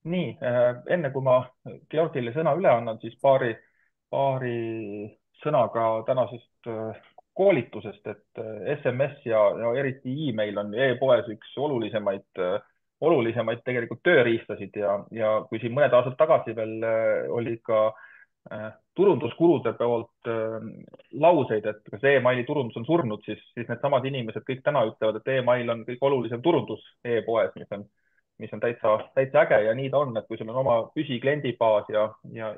Nii, enne kui ma Georgile sõna üle annan, siis paari sõnaga tänasest koolitusest, et SMS ja eriti email on e-poes üks olulisemaid tegelikult tööriistasid ja kui siin mõned aastad tagasi veel oli ka turunduskulude poolt lauseid, et kas emaili turundus on surnud, siis needsamad inimesed kõik täna ütlevad, et email on kõige olulisem turundus e-poes, mis on täitsa äge ja nii ta on, et kui sul on oma püsikliendibaas ja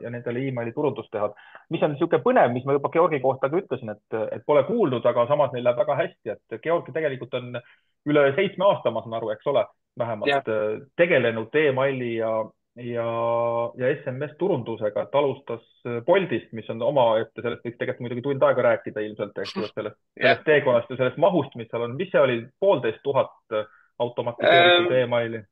nendele emaili turundust teha. mis on niisugune põnev, mis ma juba Georgi kohta ka ütlesin, et pole kuulnud, aga samas neil läheb väga hästi, et Georg tegelikult on üle 7 aasta, ma saan aru, eks ole, jah, vähemalt tegelenud emaili ja, ja SMS-turundusega, et alustas Boltist, mis on omaette, sellest võiks tegelikult muidugi tund aega rääkida ilmselt, eks ju, et jah. sellest teekonnast ja sellest mahust, mis seal on, mis see oli, 1500 automatiseeritud Ähm, emaili.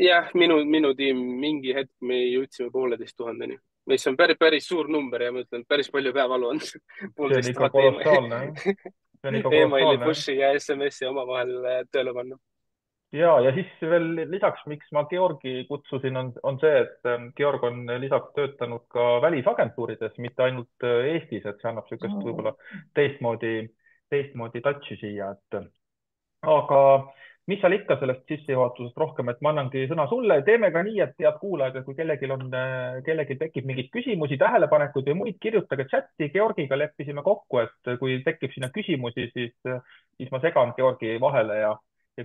jah, minu tiim mingi hetk me jõudsime 1500-ni, mis on päris suur number ja ma ütlen, päris palju peavalu on See on 1500 ikka kolossaalne, jah. See on ikka emaili kolossaalne, jah. push'i ja SMS-i omavahel tööle panna. Ja siis veel lisaks, miks ma Georgi kutsusin, on see, et Georg on lisaks töötanud ka välisagentuurides, mitte ainult Eestis, et see annab niisugust võib-olla teistmoodi touch'i siia, et aga mis seal ikka sellest sissejuhatusest rohkem, et ma annangi sõna sulle, teeme ka nii, et head kuulajad, et kui kellelgi tekib mingeid küsimusi, tähelepanekuid või muid, kirjutage chati, Georgiga leppisime kokku, et kui tekib sinna küsimusi, siis ma segan Georgi vahele ja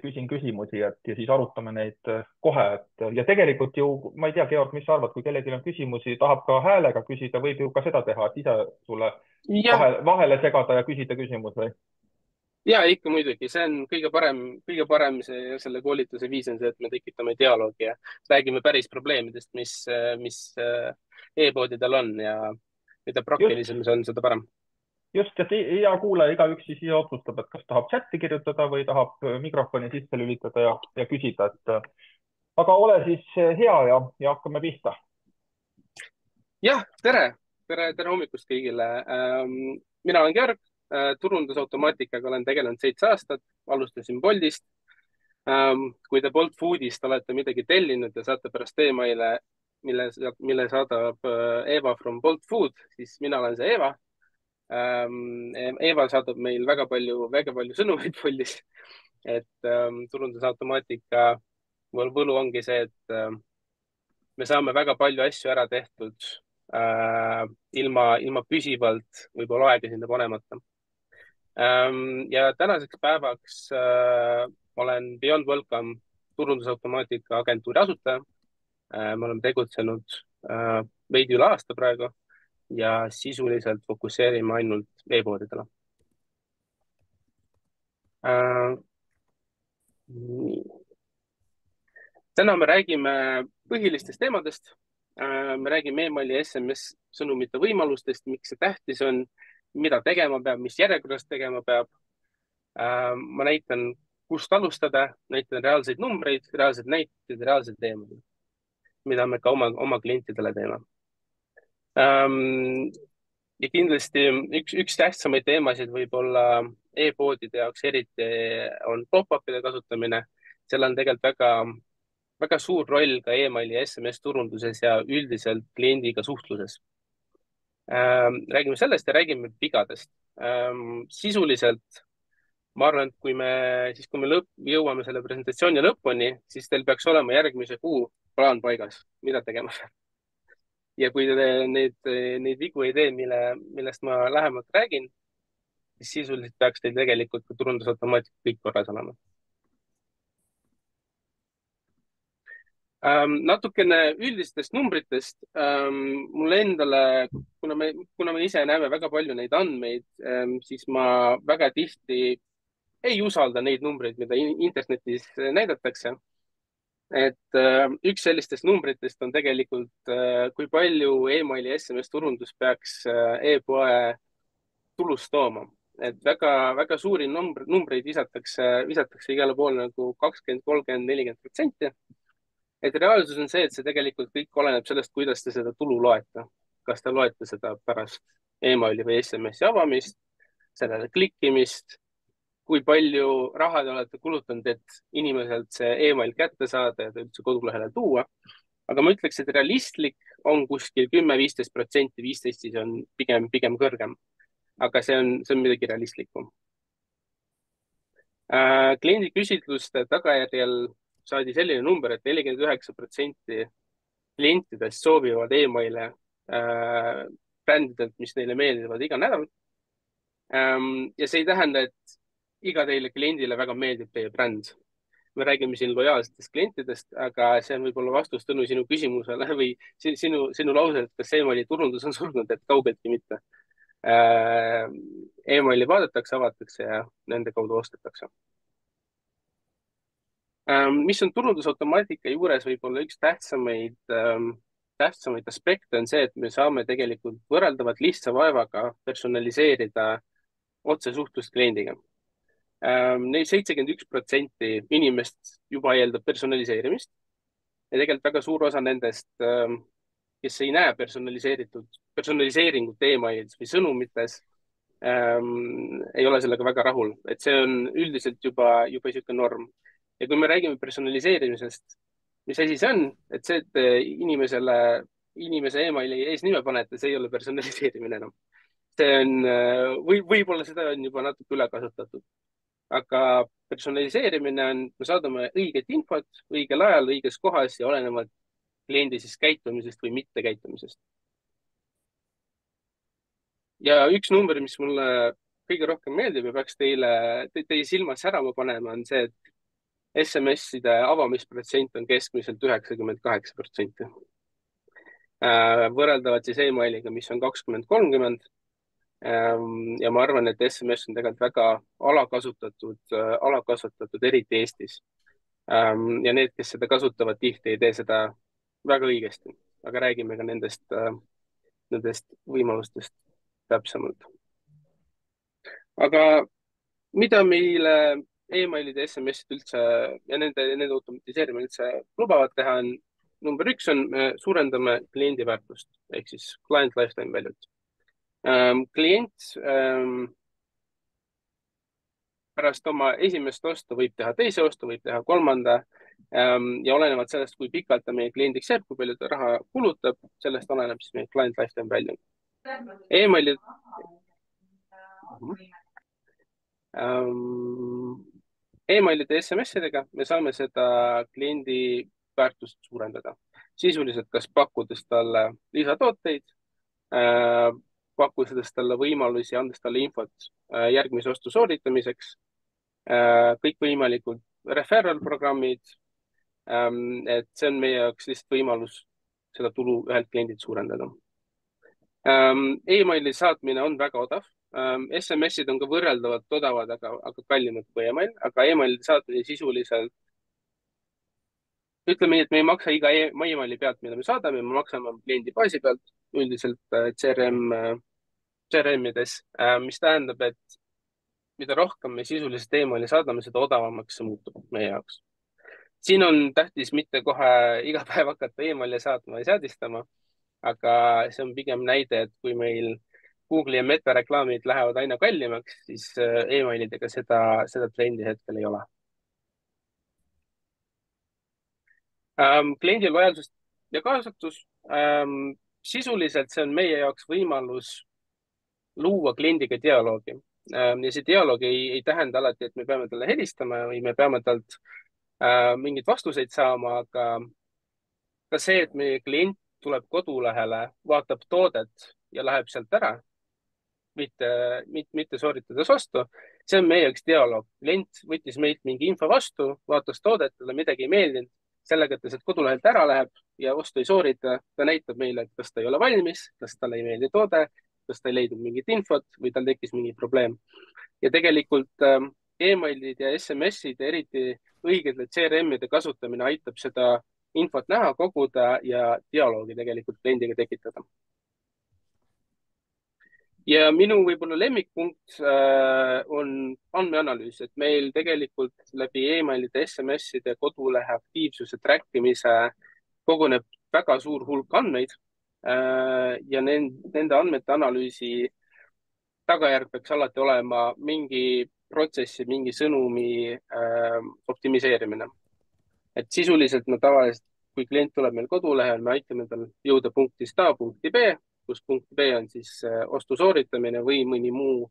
küsin küsimusi, ja siis arutame neid kohe, et ja tegelikult ju, ma ei tea, Georg, mis sa arvad, kui kellelgi on küsimusi, tahab ka häälega küsida, võib ju ka seda teha, et ise sulle jah, vahele segada ja küsida küsimus või? ja ikka muidugi, see on kõige parem selle koolituse viis on see, et me tekitame dialoogi ja räägime päris probleemidest, mis e-poodidel on ja mida Just. praktilisem see on, seda parem. Just, et hea kuulaja, igaüks siis ise otsustab, et kas tahab chati kirjutada või tahab mikrofoni sisse lülitada ja küsida, et aga ole siis hea ja hakkame pihta. jah, tere hommikust kõigile. Mina olen Georg, turundusautomaatikaga olen tegelenud 7 aastat, alustasin Boltist. Kui te Bolt Foodist olete midagi tellinud ja saate pärast emaile, mille saadab Eva from Bolt Food, siis mina olen see Eva. Eva saadab meil väga palju sõnumeid Boltis, et turundusautomaatika võlu ongi see, et me saame väga palju asju ära tehtud ilma püsivalt võib-olla aega sinna panemata. Ja tänaseks päevaks olen Beyond Welcome turundusautomaatika agentuuri asutaja. Me oleme tegutsenud veidi üle aasta praegu ja sisuliselt fokusseerime ainult e-poodidele. Nii. Täna me räägime põhilistest teemadest. Me räägime emaili ja SMS sõnumite võimalustest, miks see tähtis on, mida tegema peab, mis järjekorras tegema peab. Ma näitan, kust alustada, näitan reaalseid numbreid, reaalseid näiteid, reaalseid teemasid, mida me ka oma klientidele teeme. Ja kindlasti üks tähtsamaid teemasid võib-olla e-poodide jaoks eriti on pop-up'ide kasutamine. Seal on tegelikult väga suur roll ka emaili ja SMS turunduses ja üldiselt kliendiga suhtluses. Räägime sellest ja räägime vigadest. Sisuliselt ma arvan, et kui me jõuame selle presentatsiooni lõpuni, siis teil peaks olema järgmise kuu plaan paigas, mida tegema. Ja kui te neid vigu ei tee, millest ma lähemalt räägin, siis sisuliselt peaks teil tegelikult ka turundusautomaatika kõik korras olema. Natukene üldistest numbritest. Mulle endale, kuna me ise näeme väga palju neid andmeid, siis ma väga tihti ei usalda neid numbreid, mida internetis näidatakse. Et üks sellistest numbritest on tegelikult, kui palju emaili ja SMS turundus peaks e-poe tulust tooma. Et väga suuri numbreid visatakse igale poole nagu 20, 30, 40%. Et reaalsus on see, et see tegelikult kõik oleneb sellest, kuidas te seda tulu loete. Kas te loete seda pärast emaili või SMS-i avamist, sellele klikkimist, kui palju raha te olete kulutanud, et inimeselt see email kätte saada ja ta üldse kodulehele tuua. aga ma ütleks, et realistlik on kuskil 10-15%, 15 siis on pigem kõrgem. aga see on midagi realistlikku. Kliendi küsitluste tagajärjel saadi selline number, et 49% klientidest soovivad emaile brändidelt, mis neile meeldivad iga nädal. Ja see ei tähenda, et iga teile kliendile väga meeldib teie bränd. Me räägime siin lojaalsetest klientidest, aga see on võib-olla vastus, Tõnu, sinu küsimusele või sinu lause, et kas emaili turundus on surnud, et kaugeltki mitte. Emaili vaadatakse, avatakse ja nende kaudu ostetakse. Mis on turundusautomaatika juures võib-olla üks tähtsamaid aspekte on see, et me saame tegelikult võrreldavalt lihtsa vaevaga personaliseerida otsesuhtlust kliendiga. Neil 71% inimest juba eeldab personaliseerimist ja tegelikult väga suur osa nendest, kes ei näe personaliseeringut emailides või sõnumites, ei ole sellega väga rahul, et see on üldiselt juba niisugune norm. Ja kui me räägime personaliseerimisest, mis asi see on, et see, et inimese emaili eesnime panete, see ei ole personaliseerimine enam. See on, võib-olla seda on juba natuke üle kasutatud, aga personaliseerimine on, me saadame õiget infot õigel ajal, õiges kohas ja olenevalt kliendi siis käitumisest või mittekäitumisest. Ja üks number, mis mulle kõige rohkem meeldib ja peaks teie silmas särama panema, on see, et SMS-ide avamisprotsent on keskmiselt 98%. Võrreldavad siis emailiga, mis on 20-30. Ja ma arvan, et SMS on tegelikult väga alakasutatud, eriti Eestis. Ja need, kes seda kasutavad tihti, ei tee seda väga õigesti, aga räägime ka nendest võimalustest täpsemalt. Aga mida meile emailid ja SMS-id üldse ja nende automatiseerimine üldse lubavad teha on, number 1 on, me suurendame kliendi väärtust ehk siis client lifetime value't. Klient pärast oma esimest ostu võib teha teise ostu, võib teha kolmanda ja olenevalt sellest, kui pikalt ta meie kliendiks jääb, kui palju ta raha kulutab, sellest oleneb siis meie client lifetime value. Emailid emailide ja SMS-idega me saame seda kliendi väärtust suurendada. Sisuliselt kas pakkudes talle lisatooteid, pakkudes talle võimalusi, andes talle infot järgmise ostu sooritamiseks, kõikvõimalikud referral programmid. Et see on meie jaoks lihtsalt võimalus seda tulu ühelt kliendilt suurendada. Emaili saatmine on väga odav. SMS-id on ka võrreldavalt odavad, aga kallimad kui email, aga emaili saatmine sisuliselt, ütleme nii, et me ei maksa iga emaili pealt, mida me saadame, me maksame kliendi baasi pealt, üldiselt CRM-ides, mis tähendab, et mida rohkem me sisuliselt emaili saadame, seda odavamaks see muutub meie jaoks. Siin on tähtis mitte kohe iga päev hakata emaili saatma ja seadistama, aga see on pigem näide, et kui meil Google'i ja Meta reklaamid lähevad aina kallimaks, siis emailidega seda trendi hetkel ei ole. Kliendi lojaalsus ja kaasatus. Sisuliselt see on meie jaoks võimalus luua kliendiga dialoogi. Ja see dialoog ei tähenda alati, et me peame talle helistama või me peame talt mingeid vastuseid saama, aga ka see, et meie klient tuleb kodulehele, vaatab toodet ja läheb sealt ära, mitte sooritades ostu. See on meie jaoks dialoog. Klient võttis meilt mingi info vastu, vaatas toodet, talle midagi ei meeldinud. Sellega, et ta sealt kodulehelt ära läheb ja ostu ei soorita, ta näitab meile, et kas ta ei ole valmis, kas talle ei meeldi toode, kas ta ei leidnud mingit infot või tal tekkis mingi probleem. Ja tegelikult emailid ja SMS-id, eriti õigete CRM-ide kasutamine aitab seda infot näha, koguda ja dialoogi tegelikult kliendiga tekitada. Ja minu võib-olla lemmikpunkt on andmeanalüüs, et meil tegelikult läbi emailide, SMS-ide, kodulehe aktiivsuse trackimise koguneb väga suur hulk andmeid ja nende andmete analüüsi tagajärg peaks alati olema mingi protsessi, mingi sõnumi optimiseerimine. Et sisuliselt me tavaliselt kui klient tuleb meil kodulehel, me aitame tal jõuda punktist A punkti B, kus punkt B on siis ostu sooritamine või mõni muu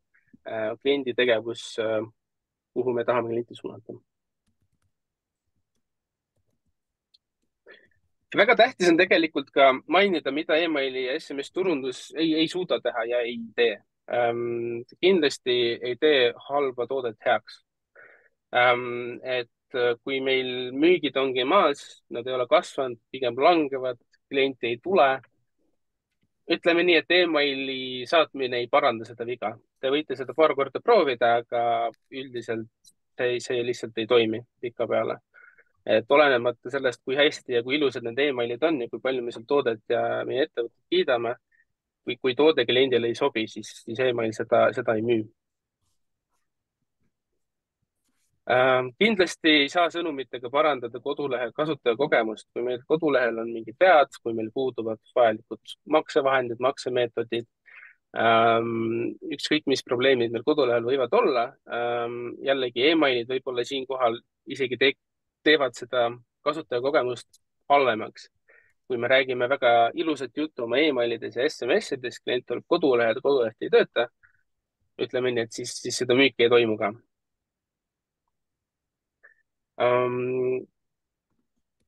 kliendi tegevus, kuhu me tahame klienti suunata. Väga tähtis on tegelikult ka mainida, mida emaili ja SMS turundus ei suuda teha ja ei tee. Kindlasti ei tee halba toodet heaks. Et kui meil müügid ongi maas, nad ei ole kasvanud, pigem langevad, klienti ei tule. Ütleme nii, et emaili saatmine ei paranda seda viga. Te võite seda paar korda proovida, aga üldiselt see lihtsalt ei toimi pikapeale. Et olenemata sellest, kui hästi ja kui ilusad need emailid on ja kui palju me seal toodet ja meie ettevõtet kiidame, kui toode kliendile ei sobi, siis email seda ei müü. Kindlasti ei saa sõnumitega parandada kodulehe kasutajakogemust, kui meil kodulehel on mingid vead, kui meil puuduvad vajalikud maksevahendid, maksemeetodid, ükskõik mis probleemid meil kodulehel võivad olla. Jällegi emailid võib-olla siinkohal isegi teevad seda kasutajakogemust halvemaks. Kui me räägime väga ilusat juttu oma emailides ja SMS-ides, klient tuleb kodulehele, koduleht ei tööta, ütleme nii, et siis seda müüki ei toimu ka.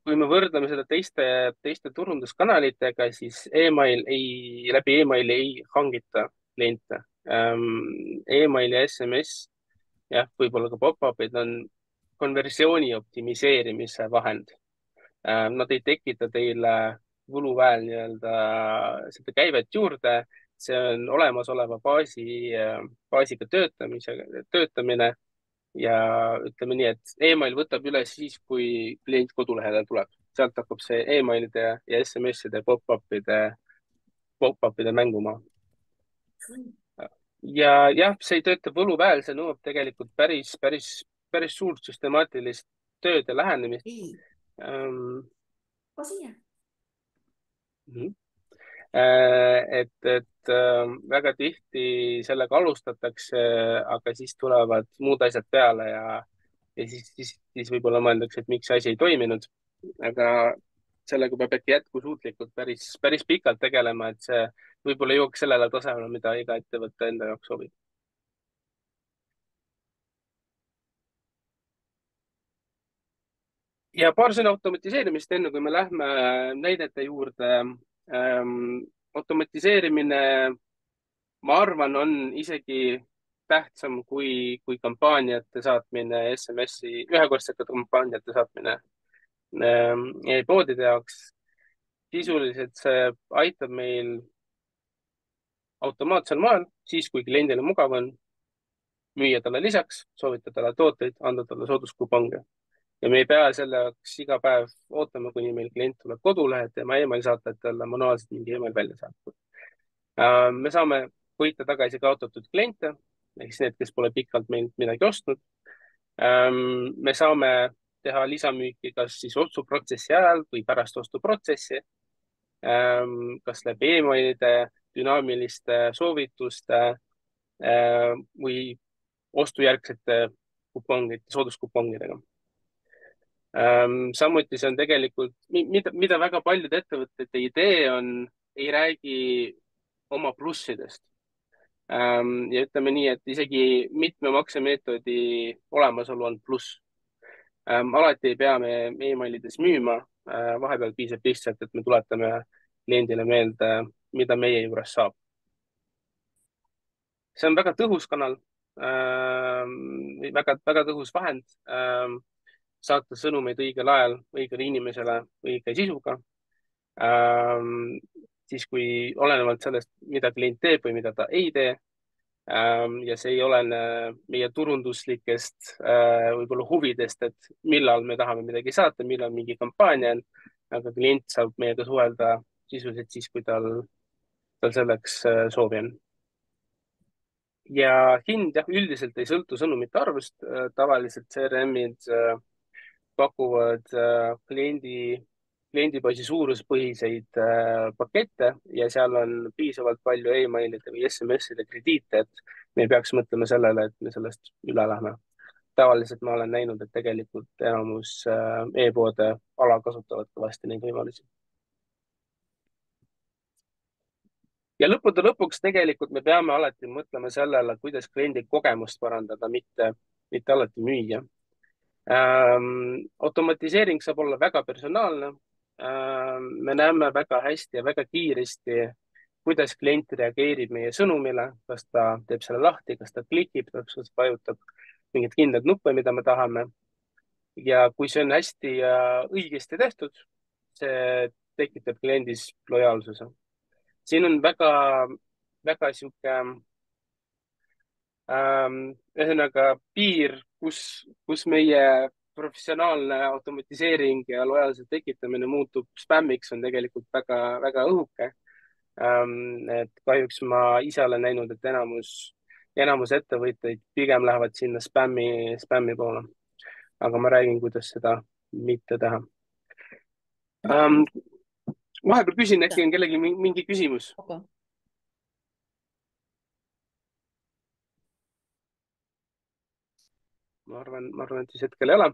Kui me võrdleme seda teiste turunduskanalitega, siis läbi emaili ei hangita kliente. Email ja SMS, jah, võib-olla ka pop-up'id on konversiooni optimiseerimise vahend. Nad ei tekita teile võluväel nii-öelda seda käivet juurde, see on olemasoleva baasiga töötamine ja ütleme nii, et email võtab üles siis, kui klient kodulehele tuleb. Sealt hakkab see emailide ja SMS-ide pop-up'ide mänguma. Ja jah, see ei tööta võluväel, see nõuab tegelikult päris suurt süstemaatilist tööd ja lähenemist. Et väga tihti sellega alustatakse, aga siis tulevad muud asjad peale ja siis võib-olla mõeldakse, et miks see asi ei toiminud. Aga sellega peab äkki jätkusuutlikult päris pikalt tegelema, et see võib-olla jõuaks sellele tasemele, mida iga ettevõte enda jaoks sobib. Ja paar sõna automatiseerimist, enne kui me lähme näidete juurde. Automatiseerimine, ma arvan, on isegi tähtsam kui kampaaniate saatmine, SMS-i, ühekordsete kampaaniate saatmine e-poodide jaoks. Sisuliselt see aitab meil automaatsel moel, siis kui kliendile mugav on, müüa talle lisaks, soovitada talle tooteid, anda talle sooduskuponge. Ja me ei pea selle jaoks iga päev ootama, kuni meil klient tuleb kodulehelt ja tema email saata, et talle manuaalselt mingi email välja saata. Me saame võita tagasi kaotatud kliente, ehk need, kes pole pikalt meilt midagi ostnud. Me saame teha lisamüüki kas siis ostuprotsessi ajal või pärast ostuprotsessi, kas läbi emailide, dünaamiliste soovituste või ostujärgsete sooduskupongidega. Samuti see on tegelikult, mida väga paljud ettevõtted ei tee, ei räägi oma plussidest. Ja ütleme nii, et isegi mitme maksemeetodi olemasolu on pluss. Alati ei pea me emailides müüma, vahepeal piisab lihtsalt, et me tuletame kliendile meelde, mida meie juures saab. See on väga tõhus kanal, väga tõhus vahend saata sõnumeid õigel ajal, õigele inimesele, õige sisuga. Siis kui olenevalt sellest, mida klient teeb või mida ta ei tee. Ja see ei olene meie turunduslikest võib-olla huvidest, et millal me tahame midagi saata, millal mingi kampaania on, aga klient saab meiega suhelda sisuliselt siis, kui tal selleks soovi on. Ja hind jah, üldiselt ei sõltu sõnumite arvust, tavaliselt CRM-id pakuvad kliendibaasi suuruspõhiseid pakette ja seal on piisavalt palju emailide või SMS-ide krediite, et me ei peaks mõtlema sellele, et me sellest üle lähme. tavaliselt ma olen näinud, et tegelikult enamus e-poode alakasutavad kõvasti neid võimalusi. Ja lõppude lõpuks tegelikult me peame alati mõtlema sellele, kuidas kliendi kogemust parandada, mitte alati müüa. Automatiseering saab olla väga personaalne. Me näeme väga hästi ja väga kiiresti, kuidas klient reageerib meie sõnumile, kas ta teeb selle lahti, kas ta klikib, kas ta vajutab mingit kindlat nuppe, mida me tahame. Ja kui see on hästi õigesti tehtud, see tekitab kliendis lojaalsuse. Siin on väga sihuke ühesõnaga piir, kus meie professionaalne automatiseering ja lojaalsuse tekitamine muutub spämmiks, on tegelikult väga õhuke. Et kahjuks ma ise olen näinud, et enamus ettevõtteid pigem lähevad sinna spämmi poole. Aga ma räägin, kuidas seda mitte teha. Vahepeal küsin, äkki on kellegi mingi küsimus? Okay. Ma arvan, et siis hetkel ei ole.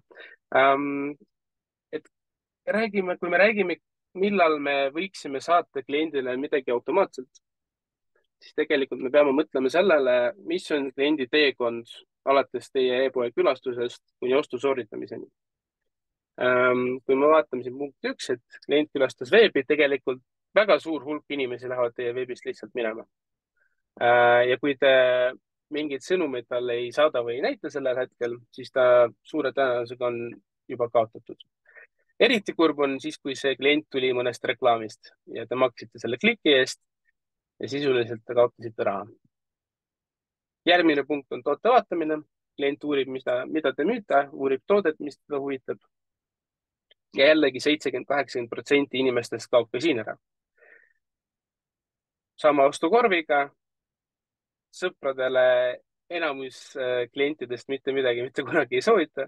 Kui me räägime, millal me võiksime saata kliendile midagi automaatselt, siis tegelikult me peame mõtlema sellele, mis on kliendi teekond alates teie e-poe külastusest kuni ostu sooritamiseni. Kui me vaatame siin punkt 1, et klient külastas veebi, tegelikult väga suur hulk inimesi lähevad teie veebist lihtsalt minema. Ja kui te mingeid sõnumeid talle ei saada või ei näita sellel hetkel, siis ta suure tõenäosusega on juba kaotatud. Eriti kurb on siis, kui see klient tuli mõnest reklaamist ja te maksite selle kliki eest ja sisuliselt te kaotasite raha. Järgmine punkt on toote vaatamine. Klient uurib, mida te müüte, uurib toodet, mis teda huvitab. Ja jällegi 70-80% inimestest kaob ka siin ära. Sama ostukorviga. Sõpradele enamus klientidest mitte midagi mitte kunagi ei soovita.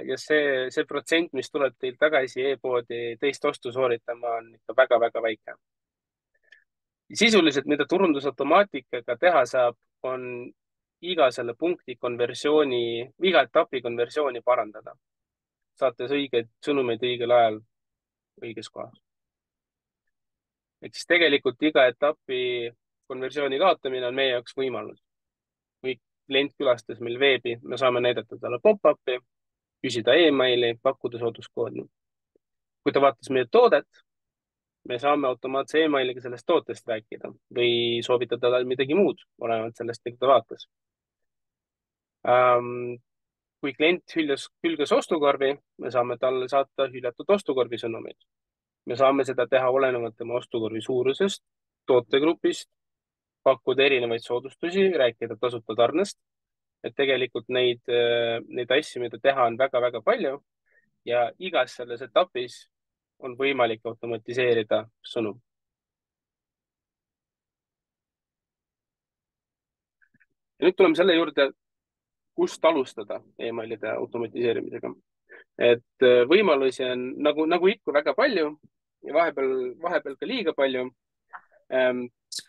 Ja see protsent, mis tuleb teil tagasi e-poodi teist ostu sooritama, on ikka väga väike. Sisuliselt, mida turundusautomaatikaga teha saab, on iga selle punkti konversiooni, iga etapi konversiooni parandada. Saates õigeid sõnumeid õigel ajal õiges kohas. Ehk siis tegelikult iga etapi konversiooni kaotamine on meie jaoks võimalus. Kui klient külastas meil veebi, me saame näidata talle pop-upi, küsida e-maili, pakkuda sooduskoodi. Kui ta vaatas meie toodet, me saame automaatse e-mailiga sellest tootest rääkida või soovitada talle midagi muud, olenevalt sellest, mida ta vaatas. Kui klient hülgas ostukorvi, me saame talle saata hüljatud ostukorvi sõnumeid. Me saame seda teha olenevalt tema ostukorvi suurusest, tootegrupist, pakkuda erinevaid soodustusi, rääkida tasuta tarnest. Et tegelikult neid asju, mida teha on väga palju ja igas selles etapis on võimalik automatiseerida sõnum. Ja nüüd tuleme selle juurde, kust alustada e-mailide automatiseerimisega. Et võimalusi on nagu ikka väga palju ja vahepeal ka liiga palju.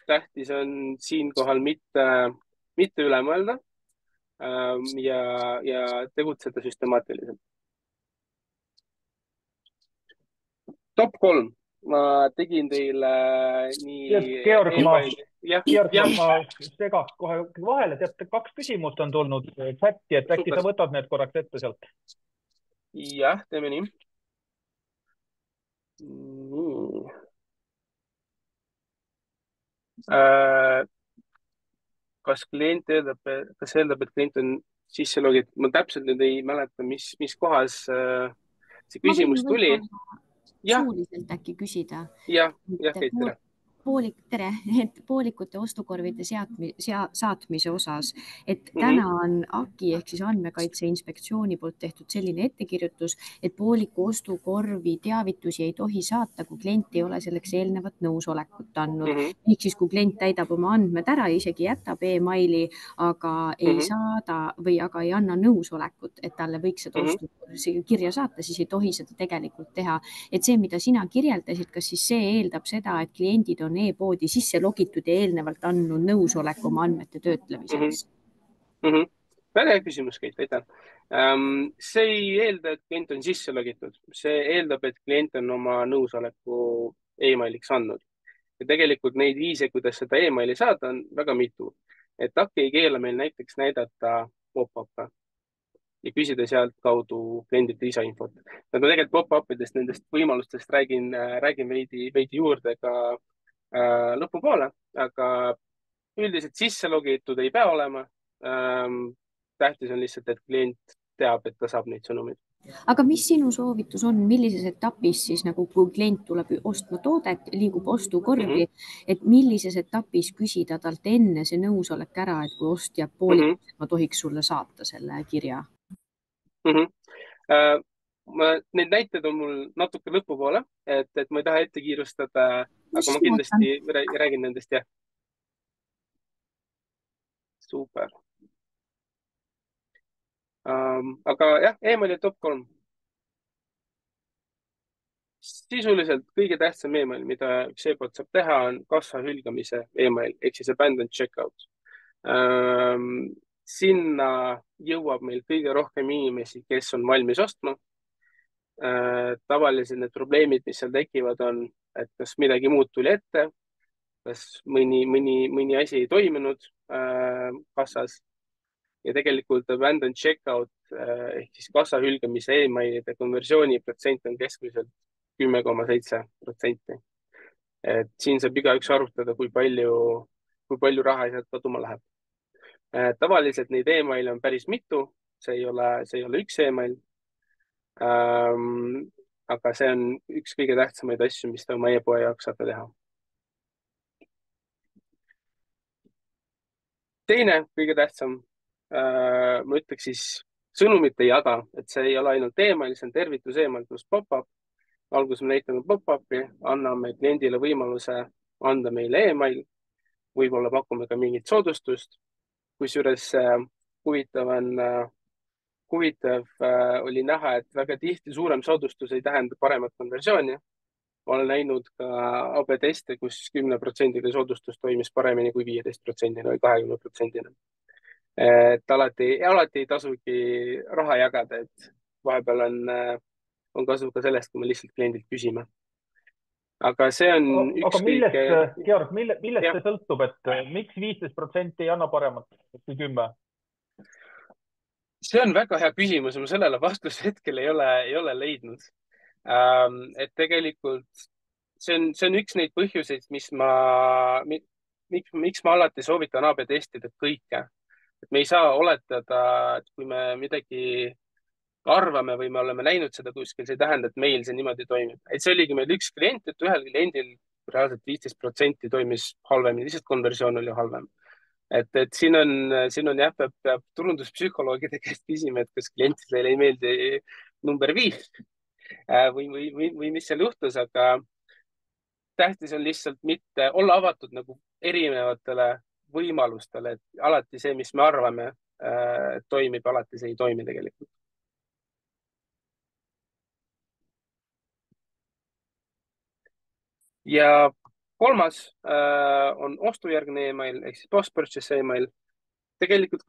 Tähtis on siinkohal mitte üle mõelda ja tegutseda süstemaatiliselt. Top 3. Ma tegin teile nii... Georg, ma segaks kohe vahele. Teate, 2 küsimust on tulnud chatti, et äkki sa võtad need korraks ette sealt. Jah, teeme nii. Kas eeldab, et klient on sisse logitud? Ma täpselt nüüd ei mäleta, mis kohas see küsimus tuli. Suuliselt äkki küsida. Jah, Keit, tere. Poolikute ostukorvide saatmise osas, et täna on AKI ehk siis Andmekaitse Inspektsiooni poolt tehtud selline ettekirjutus, et pooliku ostukorvi teavitusi ei tohi saata, kui klient ei ole selleks eelnevat nõusolekut andnud. Ehk siis, kui klient täidab oma andmed ära ja isegi jätab e-maili, aga ei saada või aga ei anna nõusolekut, et talle võiks seda ostukirja saata, siis ei tohi seda tegelikult teha. Et see, mida sina kirjeldasid, kas siis see eeldab seda, et kliendid on e-poodi sisse logitud ja eelnevalt andnud nõusoleku oma andmete töötlemiseks? väga hea küsimus, Keit, aitäh. See ei eelda, et klient on sisse logitud, see eeldab, et klient on oma nõusoleku emailiks andnud. Ja tegelikult neid viise, kuidas seda emaili saada, on väga mitu. Et Aki ei keela meil näiteks näidata pop-up'e ja küsida sealt kaudu kliendilt lisainfot. Aga tegelikult pop-up'idest, nendest võimalustest räägin veidi juurde ka lõpupoole, aga üldiselt sisse logitud ei pea olema. Tähtis on lihtsalt, et klient teab, et ta saab neid sõnumeid. aga mis sinu soovitus on, millises etapis siis nagu, kui klient tuleb ostma toodet, liigub ostukorvi, et millises etapis küsida talt enne see nõusolek ära, et kui ostja poolikus, et ma tohiks sulle saata selle kirja? Need näited on mul natuke lõpupoole, et ma ei taha ette kiirustada, aga ma kindlasti räägin nendest, jah. Super. Aga jah, emaili top 3. Sisuliselt kõige tähtsam email, mida üks e-pood saab teha, on kassa hülgamise email ehk siis abandoned checkout. Sinna jõuab meil kõige rohkem inimesi, kes on valmis ostma. Tavaliselt need probleemid, mis seal tekivad, on, et kas midagi muud tuli ette, kas mõni asi ei toiminud kassas. Ja tegelikult abandoned checkout ehk siis kassa hülgamise emailide konversiooniprotsent on keskmiselt 10,7%. Et siin saab igaüks arutada, kui palju raha sealt kaduma läheb. Tavaliselt neid emaile on päris mitu, see ei ole üks email. Aga see on üks kõige tähtsamaid asju, mis te oma e-poe jaoks saate teha. Teine kõige tähtsam, ma ütleks siis sõnumite jada, et see ei ole ainult email, see on tervitus email pluss pop-up. Alguses me näitame pop-up'i, anname kliendile võimaluse anda meile email, võib-olla pakume ka mingit soodustust. Kusjuures huvitav oli näha, et väga tihti suurem soodustus ei tähenda paremat konversiooni. Olen näinud ka AB teste, kus 10% soodustus toimis paremini kui 15% või 20%. Et alati ei tasugi raha jagada, et vahepeal on kasu ka sellest, kui me lihtsalt kliendilt küsime. Aga see on aga millest, Georg, millest see sõltub, et miks 15% ei anna paremat kui 10%? See on väga hea küsimus ja ma sellele vastust hetkel ei ole leidnud. Et tegelikult see on üks neid põhjuseid, miks ma alati soovitan AB testida kõike. Et me ei saa oletada, et kui me midagi arvame või me oleme näinud seda kuskil, see ei tähenda, et meil see niimoodi toimib. Et see oligi meil üks klient, et ühel kliendil reaalselt 15% toimis halvemini, lihtsalt konversioon oli halvem. Et siin on jah, peab turunduspsühholoogide käest küsima, et kas klientidele ei meeldi number 5 või mis seal juhtus, aga tähtis on lihtsalt mitte olla avatud nagu erinevatele võimalustele, et alati see, mis me arvame, toimib, alati see ei toimi tegelikult. Ja kolmas on ostujärgne email ehk siis post-purchase email. Tegelikult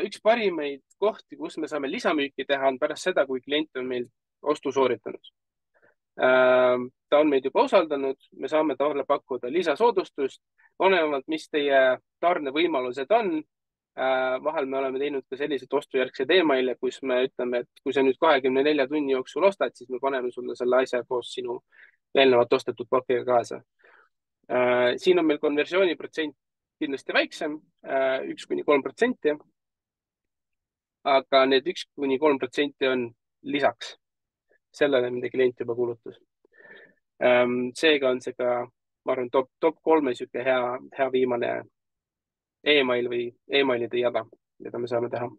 üks parimaid kohti, kus me saame lisamüüki teha, on pärast seda, kui klient on meil ostu sooritanud. Ta on meid juba usaldanud, me saame talle pakkuda lisasoodustust, olenevalt, mis teie tarnevõimalused on. Vahel me oleme teinud ka selliseid ostujärgseid emaile, kus me ütleme, et kui sa nüüd 24 tunni jooksul ostad, siis me paneme sulle selle asja koos sinu eelnevalt ostetud pakiga kaasa. Siin on meil konversiooniprotsent kindlasti väiksem, 1–3%. Aga need 1–3% on lisaks sellele, mida klient juba kulutus. Seega on see ka, ma arvan, top 3 siuke hea viimane email või emailide jada, mida me saame teha.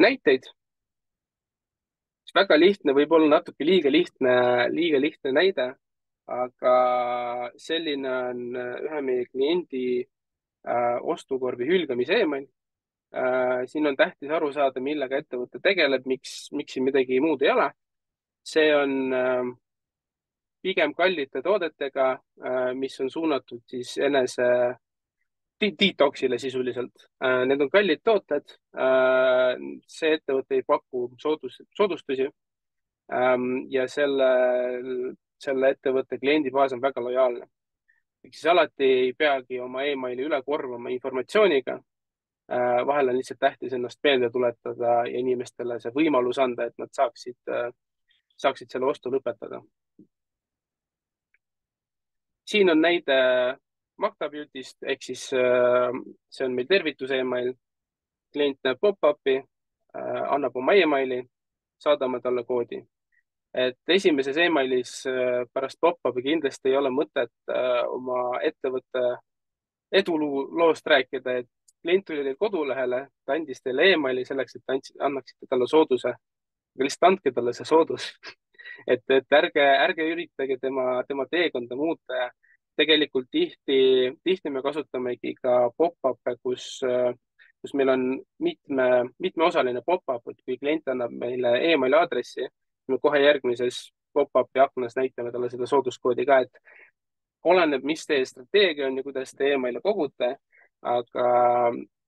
Näiteid. Väga lihtne, võib-olla natuke liiga lihtne näide, aga selline on ühe meie kliendi ostukorvi hülgamise email. Siin on tähtis aru saada, millega ettevõte tegeleb, miks siin midagi muud ei ole. See on pigem kallite toodetega, mis on suunatud siis enese detoxile sisuliselt. Need on kallid tooted. See ettevõte ei paku soodustusi ja selle ettevõtte kliendibaas on väga lojaalne. Ehk siis alati ei peagi oma emaili üle korvama informatsiooniga. Vahel on lihtsalt tähtis ennast meelde tuletada ja inimestele see võimalus anda, et nad saaksid selle ostu lõpetada. Siin on näide Magda Beauty'st ehk siis see on meil tervituse email. Klient näeb pop-up'i, annab oma emaili, saadame talle koodi. Et esimeses emailis pärast pop-up'i kindlasti ei ole mõtet oma ettevõtte eduloost rääkida, et klient tuli teil kodulehele, ta andis teile emaili selleks, et annaksite talle sooduse. Aga lihtsalt andke talle see soodus. et ärge üritage tema teekonda muuta. Tegelikult tihti me kasutamegi ka pop-up'e, kus meil on mitmeosaline pop-up, et kui klient annab meile emaili aadressi, me kohe järgmises pop-up'i aknas näitame talle seda sooduskoodi ka, et oleneb, mis teie strateegia on ja kuidas te emaile kogute, aga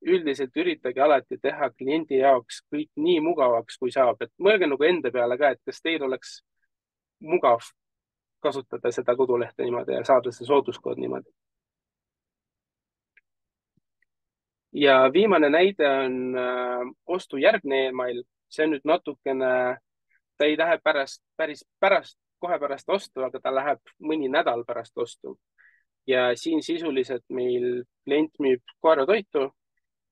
üldiselt üritage alati teha kliendi jaoks kõik nii mugavaks, kui saab. Et mõelge nagu enda peale ka, et kas teil oleks mugav kasutada seda kodulehte niimoodi ja saada see sooduskood niimoodi. Ja viimane näide on ostujärgne email. See on nüüd natukene, ta ei lähe kohe pärast ostu, aga ta läheb mõni nädal pärast ostu. Ja siin sisuliselt meil klient müüb koeratoitu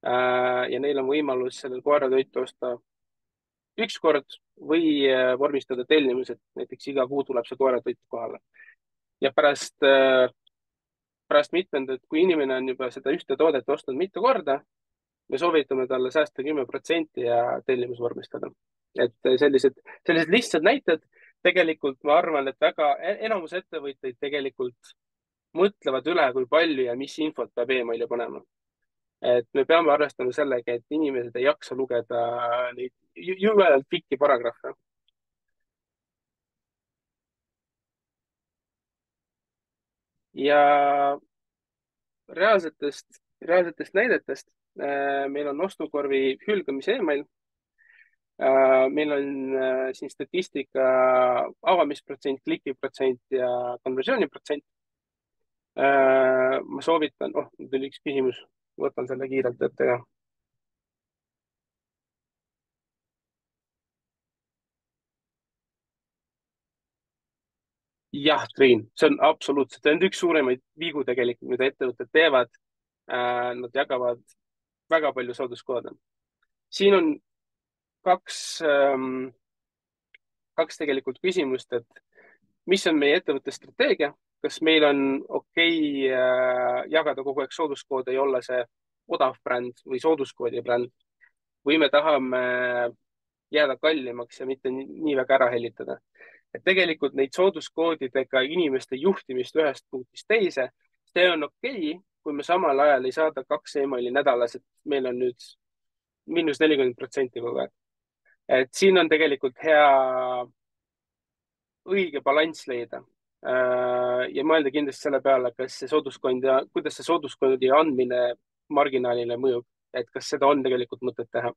ja neil on võimalus sellel koeratoitu osta üks kord või vormistada tellimus, et näiteks iga kuu tuleb see koeratoit kohale. Ja pärast mitmendat, kui inimene on juba seda ühte toodet ostnud mitu korda, me soovitame talle säästa 10% ja tellimus vormistada. Et sellised lihtsad näited. Tegelikult ma arvan, et enamus ettevõtteid tegelikult mõtlevad üle, kui palju ja mis infot peab emaili panema. Et me peame arvestama sellega, et inimesed ei jaksa lugeda neid jõuedalt pikki paragrahve. Ja reaalsetest näidetest meil on ostukorvi hülgamise email. Meil on siin statistika avamisprotsent, klikiprotsent ja konversiooniprotsent. Ma soovitan, tuli üks küsimus, võtan selle kiirelt ette ka. Jah, Triin, see on absoluutselt, see on üks suuremaid vigu tegelikult, mida ettevõtted teevad. Nad jagavad väga palju sooduskoode. Siin on kaks tegelikult küsimust, et mis on meie ettevõtte strateegia, kas meil on okei jagada kogu aeg sooduskoode ja olla see odav bränd või sooduskoodi bränd või me tahame jääda kallimaks ja mitte nii väga ära hellitada. Et tegelikult neid sooduskoodidega inimeste juhtimist ühest punktist teise, see on okei, kui me samal ajal ei saada 2 emaili nädalas, et meil on nüüd -40% kogu aeg. Et siin on tegelikult hea õige balanss leida ja mõelda kindlasti selle peale, kuidas see sooduskoodi andmine marginaalile mõjub, et kas seda on tegelikult mõtet teha.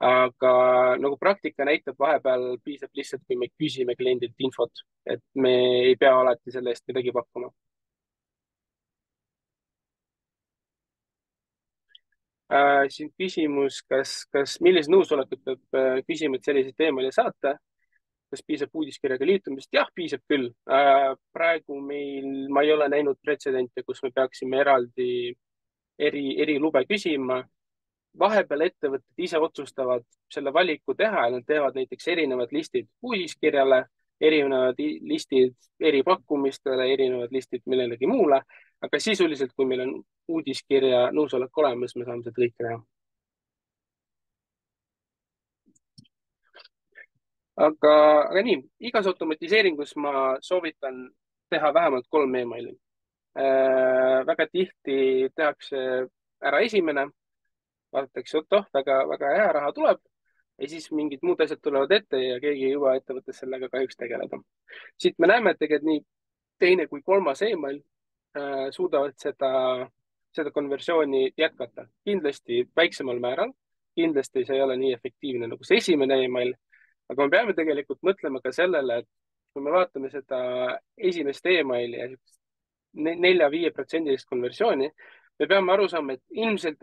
Aga nagu praktika näitab, vahepeal piisab lihtsalt, kui me küsime kliendilt infot, et me ei pea alati selle eest midagi pakkuma. Siin küsimus, kas millise nõusolekut peab küsima, et selliseid emaili saata? Kas piisab uudiskirjaga liitumist? Jah, piisab küll. Praegu ma ei ole näinud pretsedente, kus me peaksime eraldi eri lube küsima. Vahepeal ettevõtted ise otsustavad selle valiku teha ja nad teevad näiteks erinevad listid uudiskirjale, erinevad listid eripakkumistele, erinevad listid millelegi muule. Aga sisuliselt, kui meil on uudiskirja nõusolek olemas, me saame seda kõike teha. Aga nii, igas automatiseeringus ma soovitan teha vähemalt 3 emaili. Väga tihti tehakse ära esimene, vaadatakse, väga hea raha tuleb ja siis mingid muud asjad tulevad ette ja keegi ei jõua ettevõttes sellega kahjuks tegeleda. Siit me näeme, et tegelikult nii teine kui 3. email suudavad seda seda konversiooni jätkata. Kindlasti väiksemal määral, kindlasti see ei ole nii efektiivne nagu see esimene email, aga me peame tegelikult mõtlema ka sellele, et kui me vaatame seda esimest emaili ja 4-5% konversiooni, me peame aru saama, et ilmselt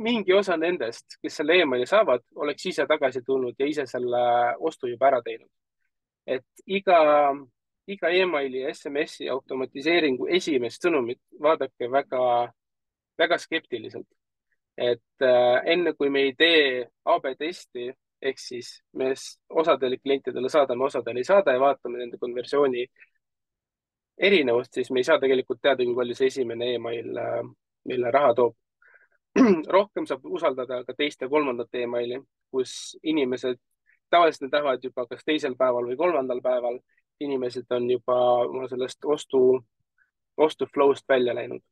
mingi osa nendest, kes selle emaili saavad, oleks ise tagasi tulnud ja ise selle ostu juba ära teinud. Et iga emaili ja SMS-i automatiseeringu esimest sõnumit vaadake väga skeptiliselt. Et enne kui me ei tee AB testi, ehk siis me osadele klientidele saadame, osadele ei saada ja vaatame nende konversiooni erinevust, siis me ei saa tegelikult teada, kui palju see esimene email meile raha toob. Rohkem saab usaldada ka teist ja kolmandat emaili, kus inimesed tavaliselt need lähevad juba kas teisel päeval või kolmandal päeval. Inimesed on juba sellest ostu flow'st välja läinud.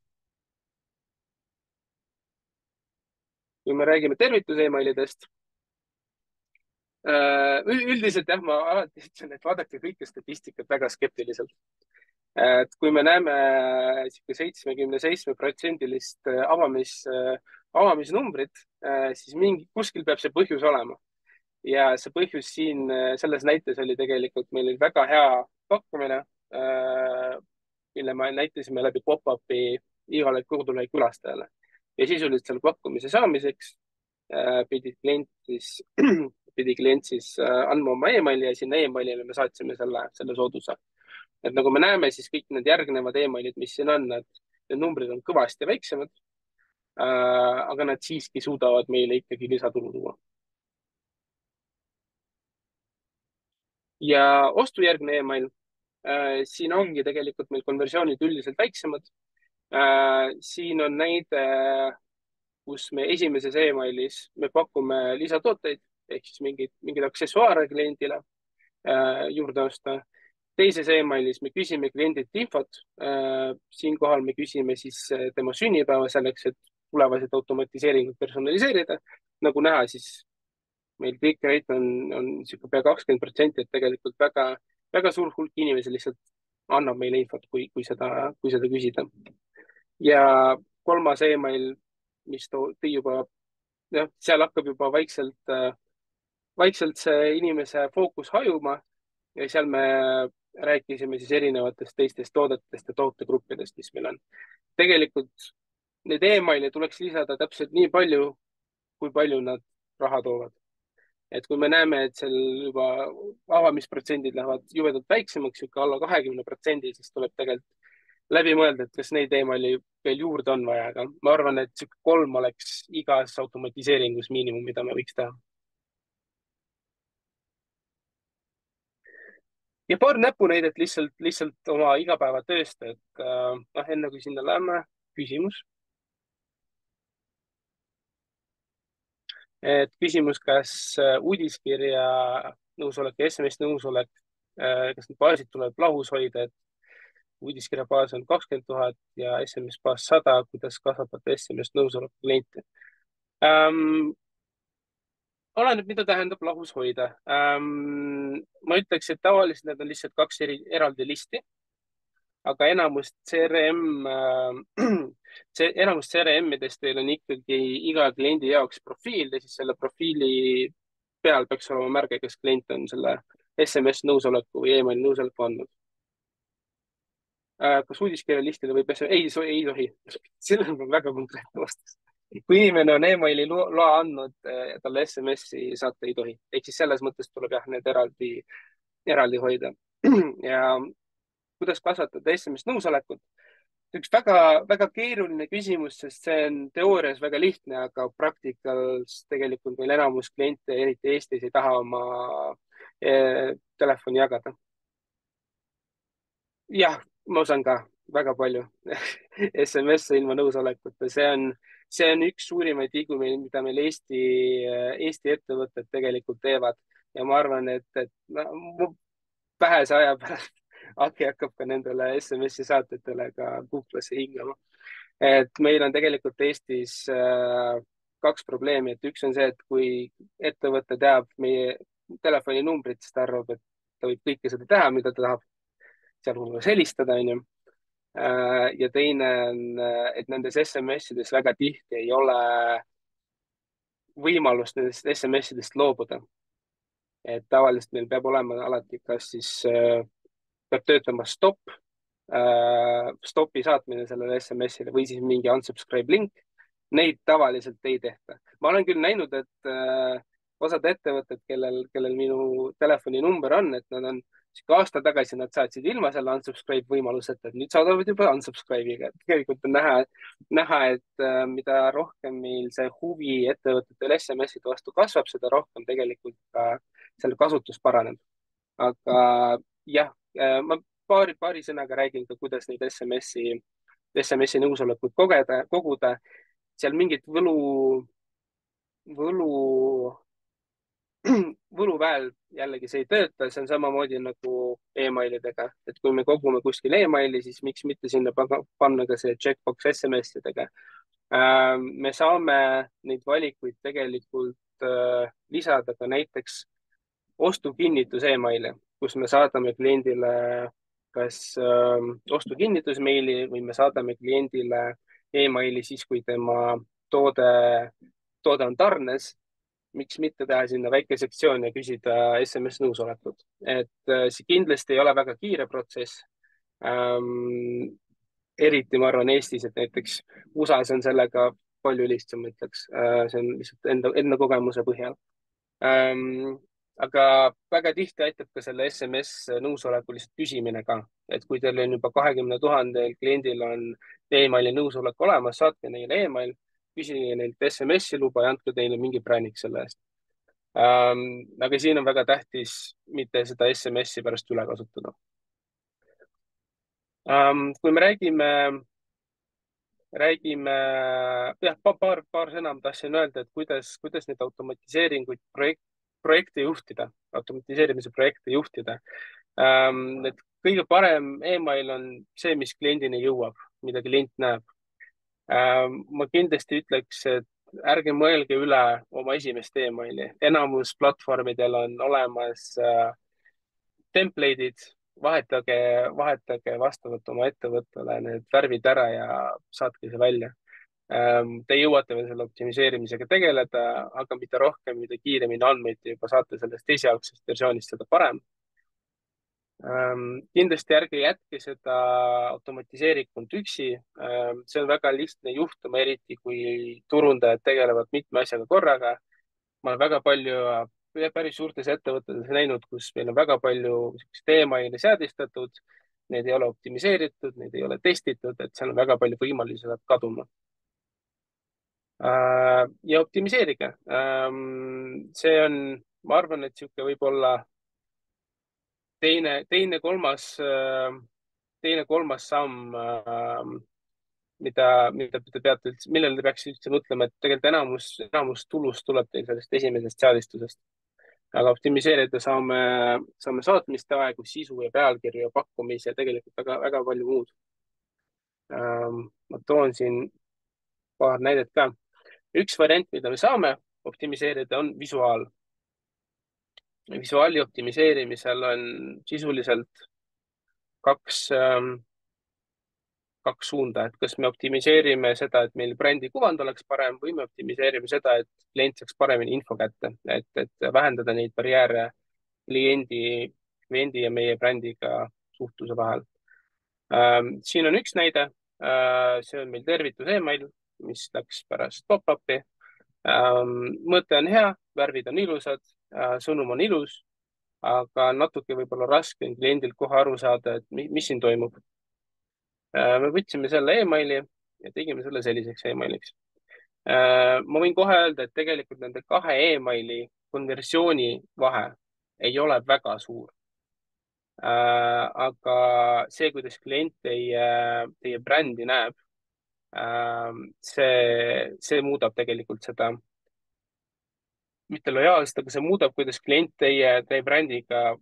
Kui me räägime tervitus-emailidest, üldiselt jah, ma alati ütlen, et vaadake kõike statistikat väga skeptiliselt. Et kui me näeme 77%-list avamisnumbrit, siis kuskil peab see põhjus olema. Ja see põhjus siin selles näites oli tegelikult meil väga hea pakkumine, mille me näitasime läbi pop-upi igale kodulehel külastajale. Ja sisuliselt selle pakkumise saamiseks pidi klient siis andma oma emaili ja sinna emailile me saatsime selle soodusa. Et nagu me näeme, siis kõik need järgnevad emailid, mis siin on, need numbrid on kõvasti väiksemad, aga nad siiski suudavad meile ikkagi lisatulu tuua. Ja ostujärgne email, siin ongi tegelikult meil konversioonid üldiselt väiksemad. Siin on näide, kus me esimeses emailis me pakume lisatooteid ehk siis mingeid aksessuaare kliendile juurde osta. Teises emailis me küsime kliendilt infot. Siinkohal me küsime siis tema sünnipäeva selleks, et tulevased automatiseeringud personaliseerida. Nagu näha, siis meil kõik rate on pea 20%, et tegelikult väga suur hulk inimesi lihtsalt annab meile infot, kui seda küsida. Ja kolmas email, mis tõi juba, seal hakkab juba vaikselt see inimese fookus hajuma ja seal me rääkisime siis erinevatest teistest toodetest ja tootegruppidest, mis meil on. Tegelikult need emaili tuleks lisada täpselt nii palju, kui palju nad raha toovad. Et kui me näeme, et seal juba avamisprotsendid lähevad jubedalt väiksemaks, alla 20%, siis tuleb tegelikult läbi mõelda, et kas neid emaili veel juurde on vaja, aga ma arvan, et 3 oleks igas automatiseeringus miinimum, mida me võiks teha. Ja paar näpunäidet lihtsalt oma igapäevatööst, et enne kui sinna lähme, küsimus. Et küsimus, kas uudiskirja nõusolek ja SMS nõusolek, kas need baasid tuleb lahus hoida, et uudiskirja baas on 20 000 ja SMS baas 100, kuidas kasvatada SMS nõusoleku kliente. Oleneb, mida tähendab lahus hoida. Ma ütleks, et tavaliselt need on lihtsalt 2 eraldi listi, aga enamust CRM-idest teil on ikkagi iga kliendi jaoks profiil ja siis selle profiili peal peaks olema märge, kas klient on selle SMS nõusoleku või email nõusoleku andnud. Kas uudiskirja listile võib ei tohi. Sellel on väga konkreetne vastus. Kui inimene on emaili loa andnud, talle SMS-i saata ei tohi. Ehk siis selles mõttes tuleb need eraldi hoida. Ja kuidas kasvatada SMS nõusolekut? Üks väga keeruline küsimus, sest see on teoorias väga lihtne, aga praktikals tegelikult meil enamus kliente, eriti Eestis, ei taha oma telefoni jagada. Jah, ma usan ka väga palju SMS-e ilma nõusolekuta. See on üks suurimaid vigu, mida meil Eesti ettevõtted tegelikult teevad. Ja ma arvan, et vähese aja pärast Aki hakkab ka nendele SMS-i saatjatele ka kuklasse hingama. Et meil on tegelikult Eestis 2 probleemi. Et üks on see, et kui ettevõte teab meie telefoninumbrit, siis ta arvab, et ta võib kõike seda teha, mida ta tahab, sealhulgas helistada. Ja teine on, et nendes SMS-ides väga tihti ei ole võimalust nendest SMS-idest loobuda. Et tavaliselt meil peab olema alati, kas siis peab töötama stopi saatmine sellele SMS-ile või siis mingi unsubscribe link. Neid tavaliselt ei tehta. Ma olen küll näinud, et osad ettevõtted, kellel minu telefoninumber on, et nad on aasta tagasi nad saatsid ilma selle unsubscribe võimaluseta, et nüüd saadavad juba unsubscribe'iga. Tegelikult on näha, et mida rohkem meil see huvi ettevõtetel SMS-ide vastu kasvab, seda rohkem tegelikult ka selle kasutus paraneb. Aga jah, ma paari sõnaga räägin ka, kuidas neid SMS-i nõusolekuid koguda. Seal mingit võluväel jällegi see ei tööta, see on samamoodi nagu emailidega, et kui me kogume kuskil emaili, siis miks mitte sinna panna ka see checkbox SMS-idega. Me saame neid valikuid tegelikult lisada ka näiteks ostukinnitus emaili, kus me saadame kliendile kas ostukinnitusmeili või me saadame kliendile emaili siis, kui tema toode on tarnes. Miks mitte teha sinna väike sektsioon ja küsida SMS nõusolekut. Et see kindlasti ei ole väga kiire protsess. Eriti ma arvan Eestis, et näiteks USA-s on sellega palju lihtsam, ütleks. See on lihtsalt enda kogemuse põhjal. Aga väga tihti aitab ka selle SMS nõusoleku lihtsalt küsimine ka. Et kui teil on juba 20 000 kliendil on emaili nõusolek olemas, saatke neile email, küsige neilt SMS-i luba ja andke teile mingi prännik selle eest. Aga siin on väga tähtis mitte seda SMS-i pärast üle kasutada. Kui me räägime, jah, paar sõna ma tahtsin öelda, et kuidas neid automatiseeringuid automatiseerimise projekte juhtida. Et kõige parem email on see, mis kliendini jõuab, mida klient näeb. Ma kindlasti ütleks, et ärge mõelge üle oma esimest emaili. Enamus platvormidel on olemas template'id, vahetage vastavalt oma ettevõttele need värvid ära ja saatke see välja. Te jõuate veel selle optimiseerimisega tegeleda, aga mida rohkem, mida kiiremini andmeid te juba saate sellest esialgsest versioonist, seda parem. Kindlasti ärge jätke seda automatiseeritult üksi. See on väga lihtne juhtum, eriti kui turundajad tegelevad mitme asjaga korraga. Ma olen väga palju päris suurtes ettevõtetes näinud, kus meil on väga palju emaili seadistatud, need ei ole optimiseeritud, need ei ole testitud, et seal on väga palju võimalusi saab kaduma. Ja optimiseerige. See on, ma arvan, et sihuke võib-olla teine, kolmas samm, millele te peaks üldse mõtlema, et tegelikult enamus tulust tuleb teil sellest esimesest seadistusest. Aga optimiseerida saame saatmiste aegu, sisu ja pealkirju ja pakkumisi ja tegelikult väga palju muud. Ma toon siin paar näidet ka. Üks variant, mida me saame optimiseerida, on visuaal. Visuaali optimiseerimisel on sisuliselt kaks suunda, et kas me optimiseerime seda, et meil brändi kuvand oleks parem või me optimiseerime seda, et klient saaks paremini info kätte, et vähendada neid barjääre kliendi ja meie brändiga suhtluse vahel. Siin on üks näide. See on meil tervitus email, mis läks pärast pop-up'i. Mõte on hea, värvid on ilusad, sõnum on ilus, aga natuke võib-olla raske on kliendilt kohe aru saada, et mis siin toimub. Me võtsime selle emaili ja tegime selle selliseks emailiks. Ma võin kohe öelda, et tegelikult nende kahe emaili konversiooni vahe ei ole väga suur. Aga see, kuidas klient teie brändi näeb, see muudab tegelikult seda, mitte lojaalselt, aga see muudab, kuidas klient teie brändiga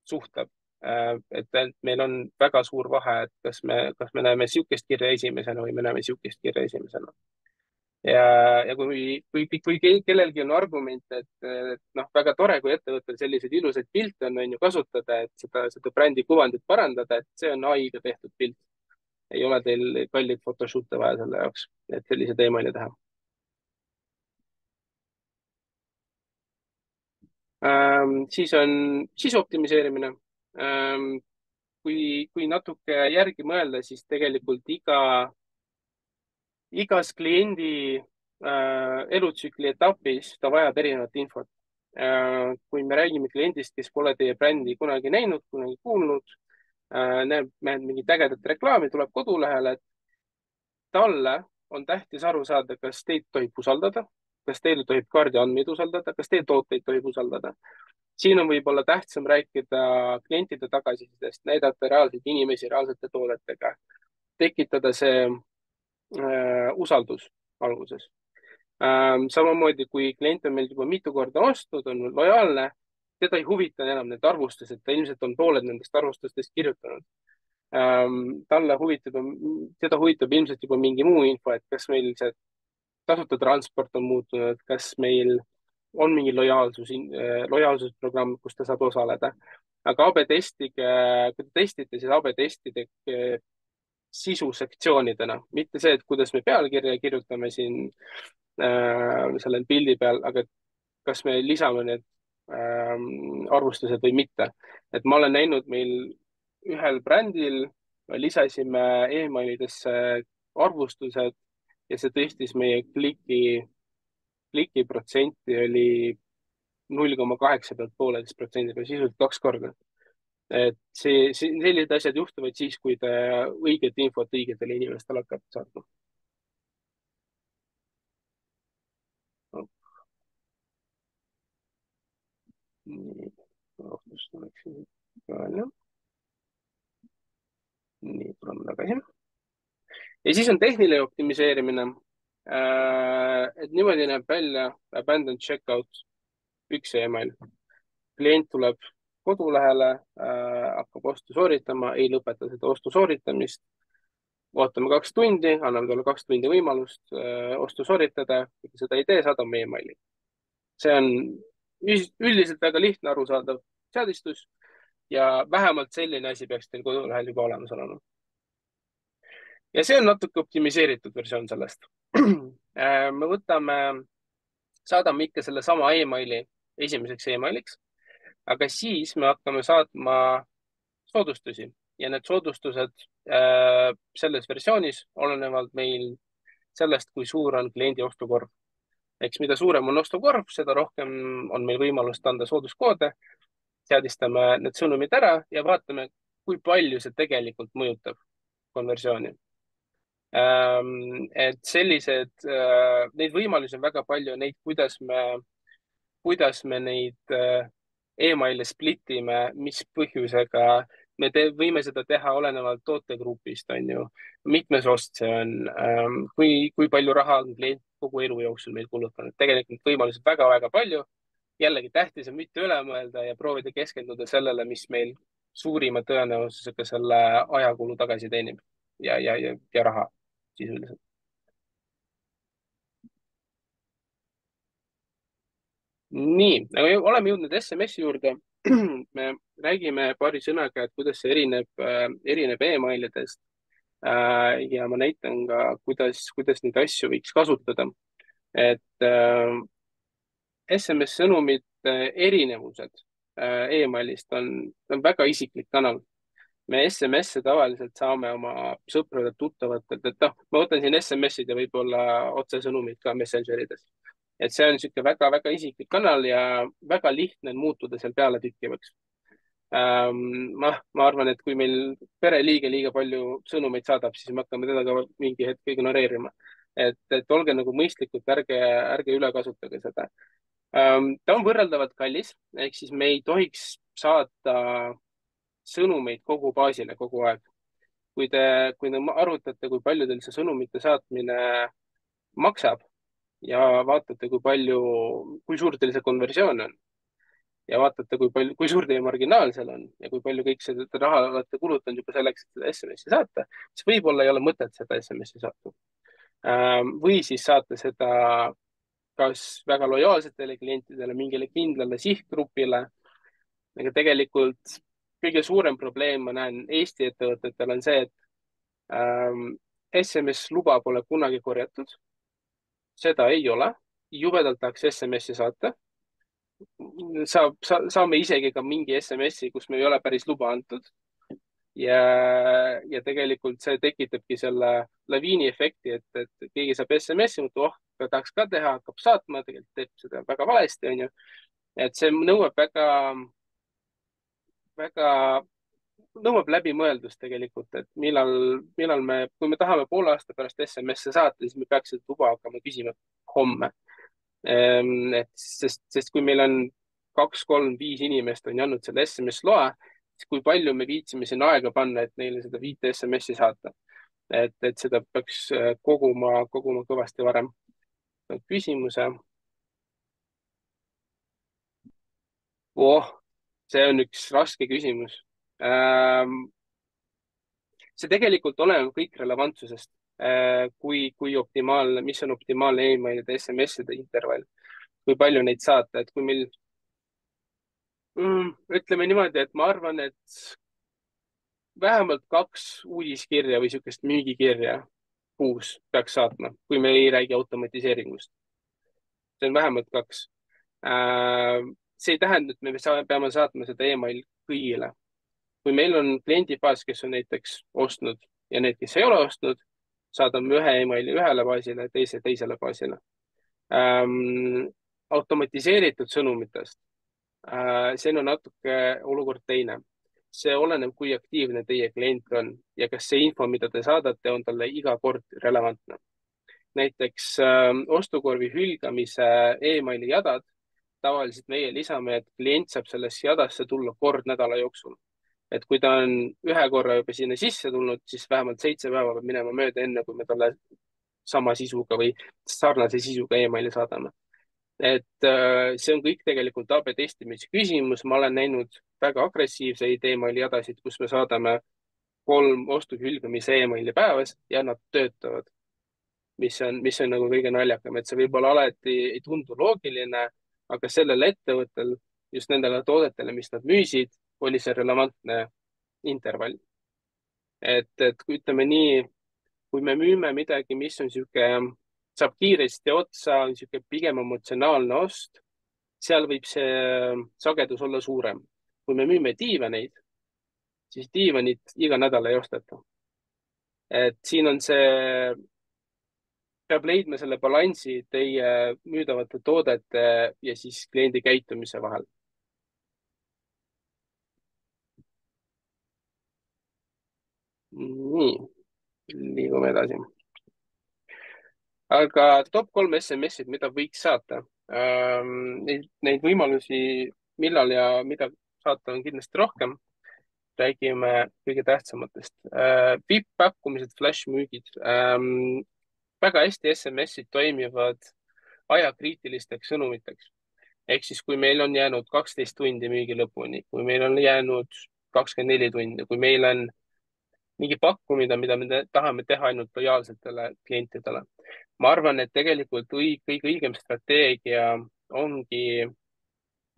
suhtleb. Et meil on väga suur vahe, et kas me näeme sihukest kirja esimesena või me näeme sihukest kirja esimesena. Ja kui kellelgi on argument, et väga tore, kui ettevõttel selliseid ilusaid pilte on ju kasutada, et seda brändi kuvandit parandada, et see on AI-ga tehtud pilt. ei ole teil kalleid photoshoot'e vaja selle jaoks, et sellised emaili teha. Siis on sisu optimiseerimine. Kui natuke järgi mõelda, siis tegelikult igas kliendi elutsükli etapis ta vajab erinevat infot. Kui me räägime kliendist, kes pole teie brändi kunagi näinud, kunagi kuulnud, näeb mingit ägedat reklaami, tuleb kodulehele, et talle on tähtis aru saada, kas teid tohib usaldada, kas teile tohib kaardiandmeid usaldada, kas teie tooteid tohib usaldada. Siin on võib-olla tähtsam rääkida klientide tagasisidest, näidata reaalseid inimesi reaalsete toodetega, tekitada see usaldus alguses. Samamoodi, kui klient on meil juba mitu korda ostnud, on lojaalne, teda ei huvita enam need arvustused, ta ilmselt on pooled nendest arvustustest kirjutanud. Teda huvitab ilmselt juba mingi muu info, et kas meil see tasuta transport on muutunud, kas meil on mingi lojaalsusprogramm, kus ta saab osaleda. Aga AB testige, kui te testite, siis AB testide sisusektsioonidena, mitte see, et kuidas me pealkirja kirjutame siin selle pildi peal, aga kas me lisame need arvustused või mitte. Et ma olen näinud meil ühel brändil, lisasime emailidesse arvustused ja see tõstis meie kliki protsenti oli 0,8 pealt 1,5% peal, sisuliselt 2 korda. Et sellised asjad juhtuvad siis, kui te õiget infot õigetele inimestele hakkab saatma. Nii, nii, tuleme tagasi. Ja siis on tehniline optimiseerimine. Et niimoodi näeb välja abandoned checkout, üks email. Klient tuleb kodulehele, hakkab ostu sooritama, ei lõpeta seda ostu sooritamist. Ootame 2 tundi, anname talle 2 tundi võimalust ostu sooritada. Kui ta seda ei tee, saadame emaili. See on üldiselt väga lihtne arusaadav seadistus ja vähemalt selline asi peaks teil kodulehel juba olemas olema. Ja see on natuke optimiseeritud versioon sellest. Me saadame ikka selle sama emaili esimeseks emailiks, aga siis me hakkame saatma soodustusi ja need soodustused selles versioonis olenevalt meil sellest, kui suur on kliendi ostukorv. Eks mida suurem on ostukorv, seda rohkem on meil võimalust anda sooduskoode. Seadistame need sõnumid ära ja vaatame, kui palju see tegelikult mõjutab konversiooni. Et neid võimalusi on väga palju, neid, kuidas me neid emaile splitime, mis põhjusega. Me võime seda teha olenevalt tootegrupist, on ju, mitmes ost see on, kui palju raha on klient kogu elu jooksul meil kulutanud. Tegelikult võimalused väga-väga palju. Jällegi tähtis on mitte üle mõelda ja proovida keskenduda sellele, mis meil suurima tõenäosusega selle ajakulu tagasi teenib ja raha sisuliselt. Nii, oleme jõudnud SMS-i juurde. Me räägime paari sõnaga, et kuidas see erineb emailidest. Ja ma näitan ka, kuidas neid asju võiks kasutada. Et SMS-sõnumite erinevused emailist on väga isiklik kanal. Me SMS-e tavaliselt saame oma sõpradelt, tuttavatelt, et ma võtan siin SMS-id ja võib-olla otsesõnumid ka Messengerides. Et see on niisugune väga-väga isiklik kanal ja väga lihtne on muutuda seal peale tükkivaks. Ma arvan, et kui meil pereliige liiga palju sõnumeid saadab, siis me hakkame teda ka mingi hetk ignoreerima. Et olge nagu mõistlikud, ärge üle kasutage seda. Ta on võrreldavalt kallis, ehk siis me ei tohiks saata sõnumeid kogu baasile kogu aeg. Kui te arvutate, kui palju teil see sõnumite saatmine maksab ja vaatate, kui suur teil see konversioon on ja vaatate, kui suur teie marginaal seal on ja kui palju kõik seda raha olete kulutanud juba selleks, et seda SMS-i saata, siis võib-olla ei ole mõtet seda SMS-i saata. Või siis saate seda kas väga lojaalsetele klientidele, mingile kindlale sihtgrupile. Aga tegelikult kõige suurem probleem, ma näen Eesti ettevõtetel on see, et SMS luba pole kunagi korjatud, seda ei ole. Jubedalt tahaks SMS-i saata. Saame isegi ka mingi SMS-i, kus me ei ole päris luba antud. Ja tegelikult see tekitabki selle laviini efekti, et keegi saab SMS-i, mõtleb, tahaks ka teha, hakkab saatma, tegelikult teeb seda väga valesti, on ju. Et see nõuab nõuab läbimõeldust tegelikult, et millal me, kui me tahame poole aasta pärast SMS-e saata, siis me peaks seda luba hakkama küsima homme. Sest kui meil on 2, 3, 5 inimest on andnud selle SMS loa, siis kui palju me viitsime sinna aega panna, et neile seda 5 SMS-i saata. Et seda peaks koguma kõvasti varem. Küsimuse. See on üks raske küsimus. See tegelikult oleneb kõik relevantsusest. Kui optimaalne, mis on optimaalne emailide SMS-ide intervall, kui palju neid saata, et kui meil ütleme niimoodi, et ma arvan, et vähemalt 2 uudiskirja või sihukest müügikirja kuus peaks saatma, kui me ei räägi automatiseeringust. See on vähemalt 2. See ei tähenda, et me peame saatma seda email kõigile. Kui meil on kliendibaas, kes on näiteks ostnud ja need, kes ei ole ostnud, saadame ühe emaili ühele baasile, teisele baasile. Automatiseeritud sõnumitest. See on natuke olukord teine. See oleneb, kui aktiivne teie klient on ja kas see info, mida te saadate, on talle iga kord relevantne. Näiteks ostukorvi hülgamise emaili jadad. Tavaliselt meie lisame, et klient saab sellesse jadasse tulla kord nädala jooksul. Et kui ta on ühe korra juba sinna sisse tulnud, siis vähemalt 7 päeva peab minema mööda enne, kui me talle sama sisuga või sarnase sisuga emaili saadame. Et see on kõik tegelikult AB testimise küsimus. Ma olen näinud väga agressiivseid emaili jadasid, kus me saadame 3 ostuhülgamise emaili päevas ja nad töötavad. Mis on nagu kõige naljakam, et see võib-olla alati ei tundu loogiline, aga sellel ettevõttel just nendele toodetele, mis nad müüsid, oli see relevantne intervall. Et ütleme nii, kui me müüme midagi, mis on saab kiiresti otsa, on pigem emotsionaalne ost, seal võib see sagedus olla suurem. Kui me müüme diivaneid, siis diivanit iga nädal ei osteta. Et siin on peab leidma selle balansi teie müüdavate toodete ja siis kliendi käitumise vahel. Nii, liigume edasi. Aga top 3 SMS-id, mida võiks saata. Neid võimalusi, millal ja mida saata, on kindlasti rohkem. Räägime kõige tähtsamatest. VIP-pakkumised, flash-müügid. Väga hästi SMS-id toimivad ajakriitilisteks sõnumiteks. Ehk siis, kui meil on jäänud 12 tundi müügi lõpuni, kui meil on jäänud 24 tundi, kui meil on mingi pakkumine, mida me tahame teha ainult lojaalsetele klientidele. Ma arvan, et tegelikult kõige õigem strateegia ongi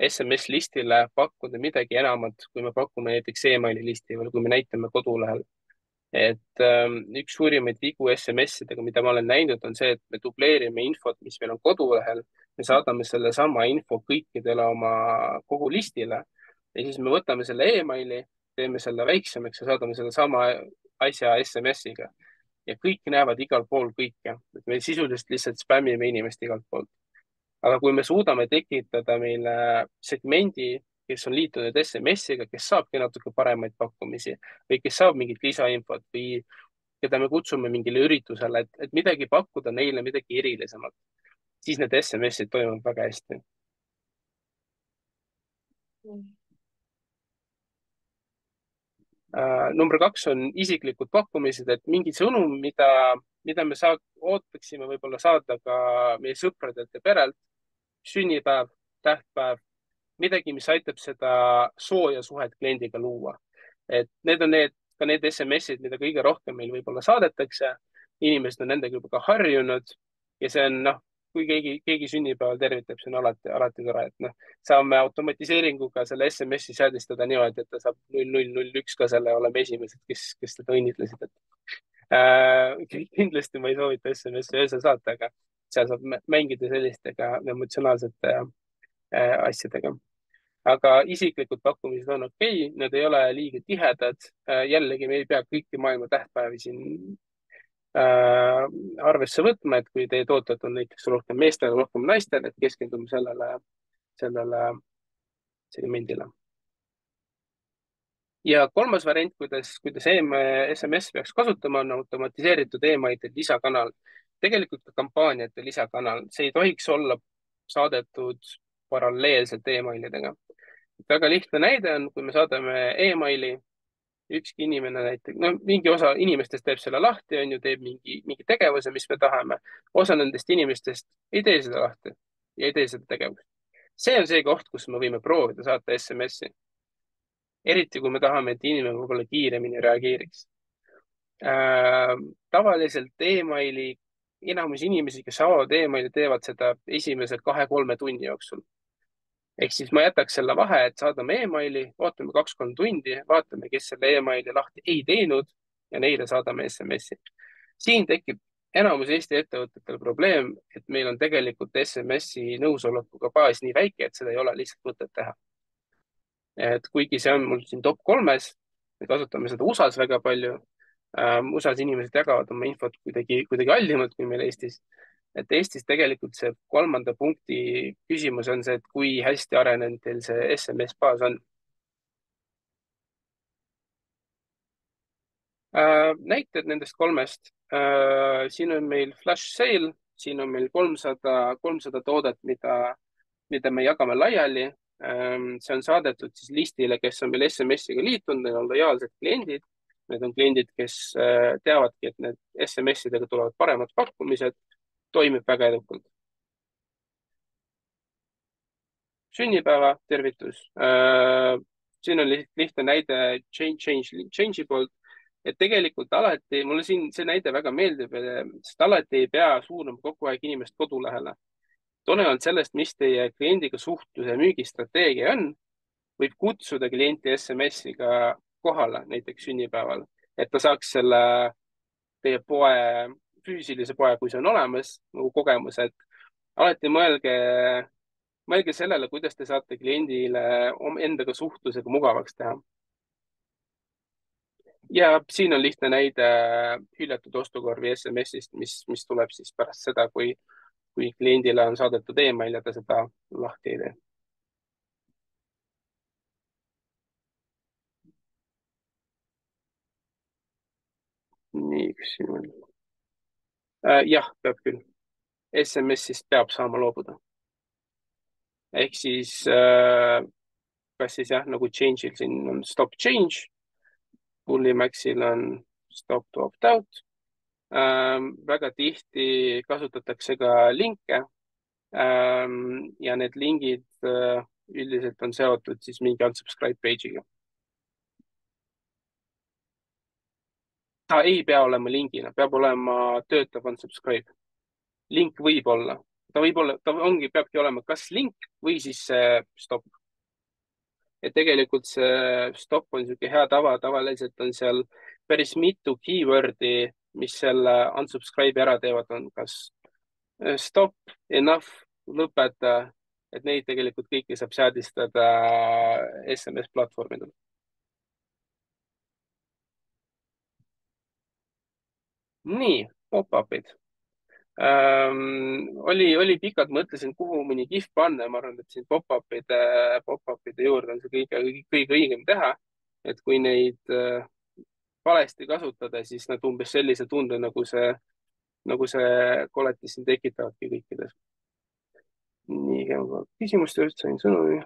SMS-listile pakkuda midagi enamat, kui me pakume näiteks emaili listi või kui me näitame kodulehel. Et üks suurimaid vigu SMS-idega, mida ma olen näinud, on see, et me dubleerime infot, mis meil on kodulehel. Me saadame selle sama info kõikidele oma kogu listile ja siis me võtame selle emaili, teeme selle väiksemaks ja saadame selle sama asja SMS-iga. Ja kõik näevad igal pool kõike. Et me sisuliselt lihtsalt spämmime inimest igalt poolt. Aga kui me suudame tekitada meile segmendi, kes on liitunud SMS-iga, kes saabki natuke paremaid pakkumisi või kes saab mingit lisainfot või keda me kutsume mingile üritusele, et midagi pakkuda neile midagi erilisemalt, siis need SMS-id toimuvad väga hästi. Number 2 on isiklikud pakkumised, et mingi sõnum, mida me ootaksime võib-olla saada ka meie sõpradelt ja perelt, sünnipäev, tähtpäev, midagi, mis aitab seda sooja suhet kliendiga luua. Et need on ka need SMS-id, mida kõige rohkem meil võib-olla saadetakse. Inimesed on nendega juba ka harjunud ja see on, kui keegi sünnipäeval tervitab, see on alati tore, et saame automatiseeringuga selle SMS-i seadistada niimoodi, et ta saab 0001 ka selle, oleme esimesed, kes teda õnnitlesid. Kindlasti ma ei soovita SMS-i öösel saata, aga seal saab mängida sellistega emotsionaalsete asjadega. Aga isiklikud pakkumised on okei, need ei ole liiga tihedad. Jällegi, me ei pea kõiki maailma tähtpäevi siin arvesse võtma, et kui teie tooted on näiteks rohkem meestele, rohkem naistele, et keskendume sellele segmendile. Ja kolmas variant, kuidas SMS peaks kasutama, on automatiseeritud emailide lisakanal. Tegelikult ka kampaaniate lisakanal. See ei tohiks olla saadetud paralleelselt emailidega. Väga lihtne näide on, kui me saadame emaili, ükski inimene näiteks, no mingi osa inimestest teeb selle lahti, on ju, teeb mingi tegevuse, mis me tahame. Osa nendest inimestest ei tee seda lahti ja ei tee seda tegevust. See on see koht, kus me võime proovida saata SMS-i. Eriti kui me tahame, et inimene võib-olla kiiremini reageeriks. Tavaliselt emaili, enamus inimesi, kes saavad emaili, teevad seda esimese 2-3 tunni jooksul. Ehk siis ma jätaks selle vahe, et saadame emaili, ootame 2-3 tundi, vaatame, kes selle emaili lahti ei teinud ja neile saadame SMS-i. Siin tekib enamus Eesti ettevõtetel probleem, et meil on tegelikult SMS-i nõusolekuga baas nii väike, et seda ei ole lihtsalt mõtet teha. Et kuigi see on mul siin top 3-s, me kasutame seda USA-s väga palju. USA-s inimesed jagavad oma infot kuidagi allimalt kui meil Eestis. Et Eestis tegelikult see 3. punkti küsimus on see, et kui hästi arenenud teil see SMS baas on. Näited nendest 3-st. Siin on meil flash sale, siin on meil 300 toodet, mida me jagame laiali. See on saadetud siis listile, kes on meil SMS-iga liitunud, need on lojaalsed kliendid. Need on kliendid, kes teavadki, et need SMS-idega tulevad paremad pakkumised, toimib väga edukalt. Sünnipäeva tervitus. Siin on lihtne näide Changeable, et tegelikult alati, mulle siin see näide väga meeldib, sest alati ei pea suunama kogu aeg inimest kodulehele. Tulenevalt sellest, mis teie kliendiga suhtluse müügistrateegia on, võib kutsuda klienti SMS-iga kohale näiteks sünnipäeval, et ta saaks selle teie füüsilise poe, kui see on olemas, nagu kogemus, et alati mõelge sellele, kuidas te saate kliendile endaga suhtlusega mugavaks teha. Ja siin on lihtne näide hüljatud ostukorvi SMS-ist, mis tuleb siis pärast seda, kui kliendile on saadetud email ja ta seda lahti ei tee. Nii, kas siin on? Jah, peab küll. SMS-ist peab saama loobuda. Ehk siis, kas siis jah, nagu Change'il siin on stop change, Bullimaxil on stop to opt out. Väga tihti kasutatakse ka linke ja need lingid üldiselt on seotud siis mingi unsubscribe page'iga. Ta ei pea olema lingina, peab olema töötav unsubscribe. Link võib olla, peabki olema kas link või siis stop. Et tegelikult see stop on niisugune hea tava, tavaliselt on seal päris mitu keyword'i, mis selle unsubscribe ära teevad, on kas stop, enough, lõpeta, et neid tegelikult kõiki saab seadistada SMS platvormidel. Nii, pop-up'id. Oli pikalt, mõtlesin, kuhu mõni kihv panna ja ma arvan, et siin pop-up'ide juurde on see kõige õigem teha. Et kui neid valesti kasutada, siis nad umbes sellise tunde, nagu see koletis siin tekitavadki kõikides. Nii, küsimuste just sain sõnumi.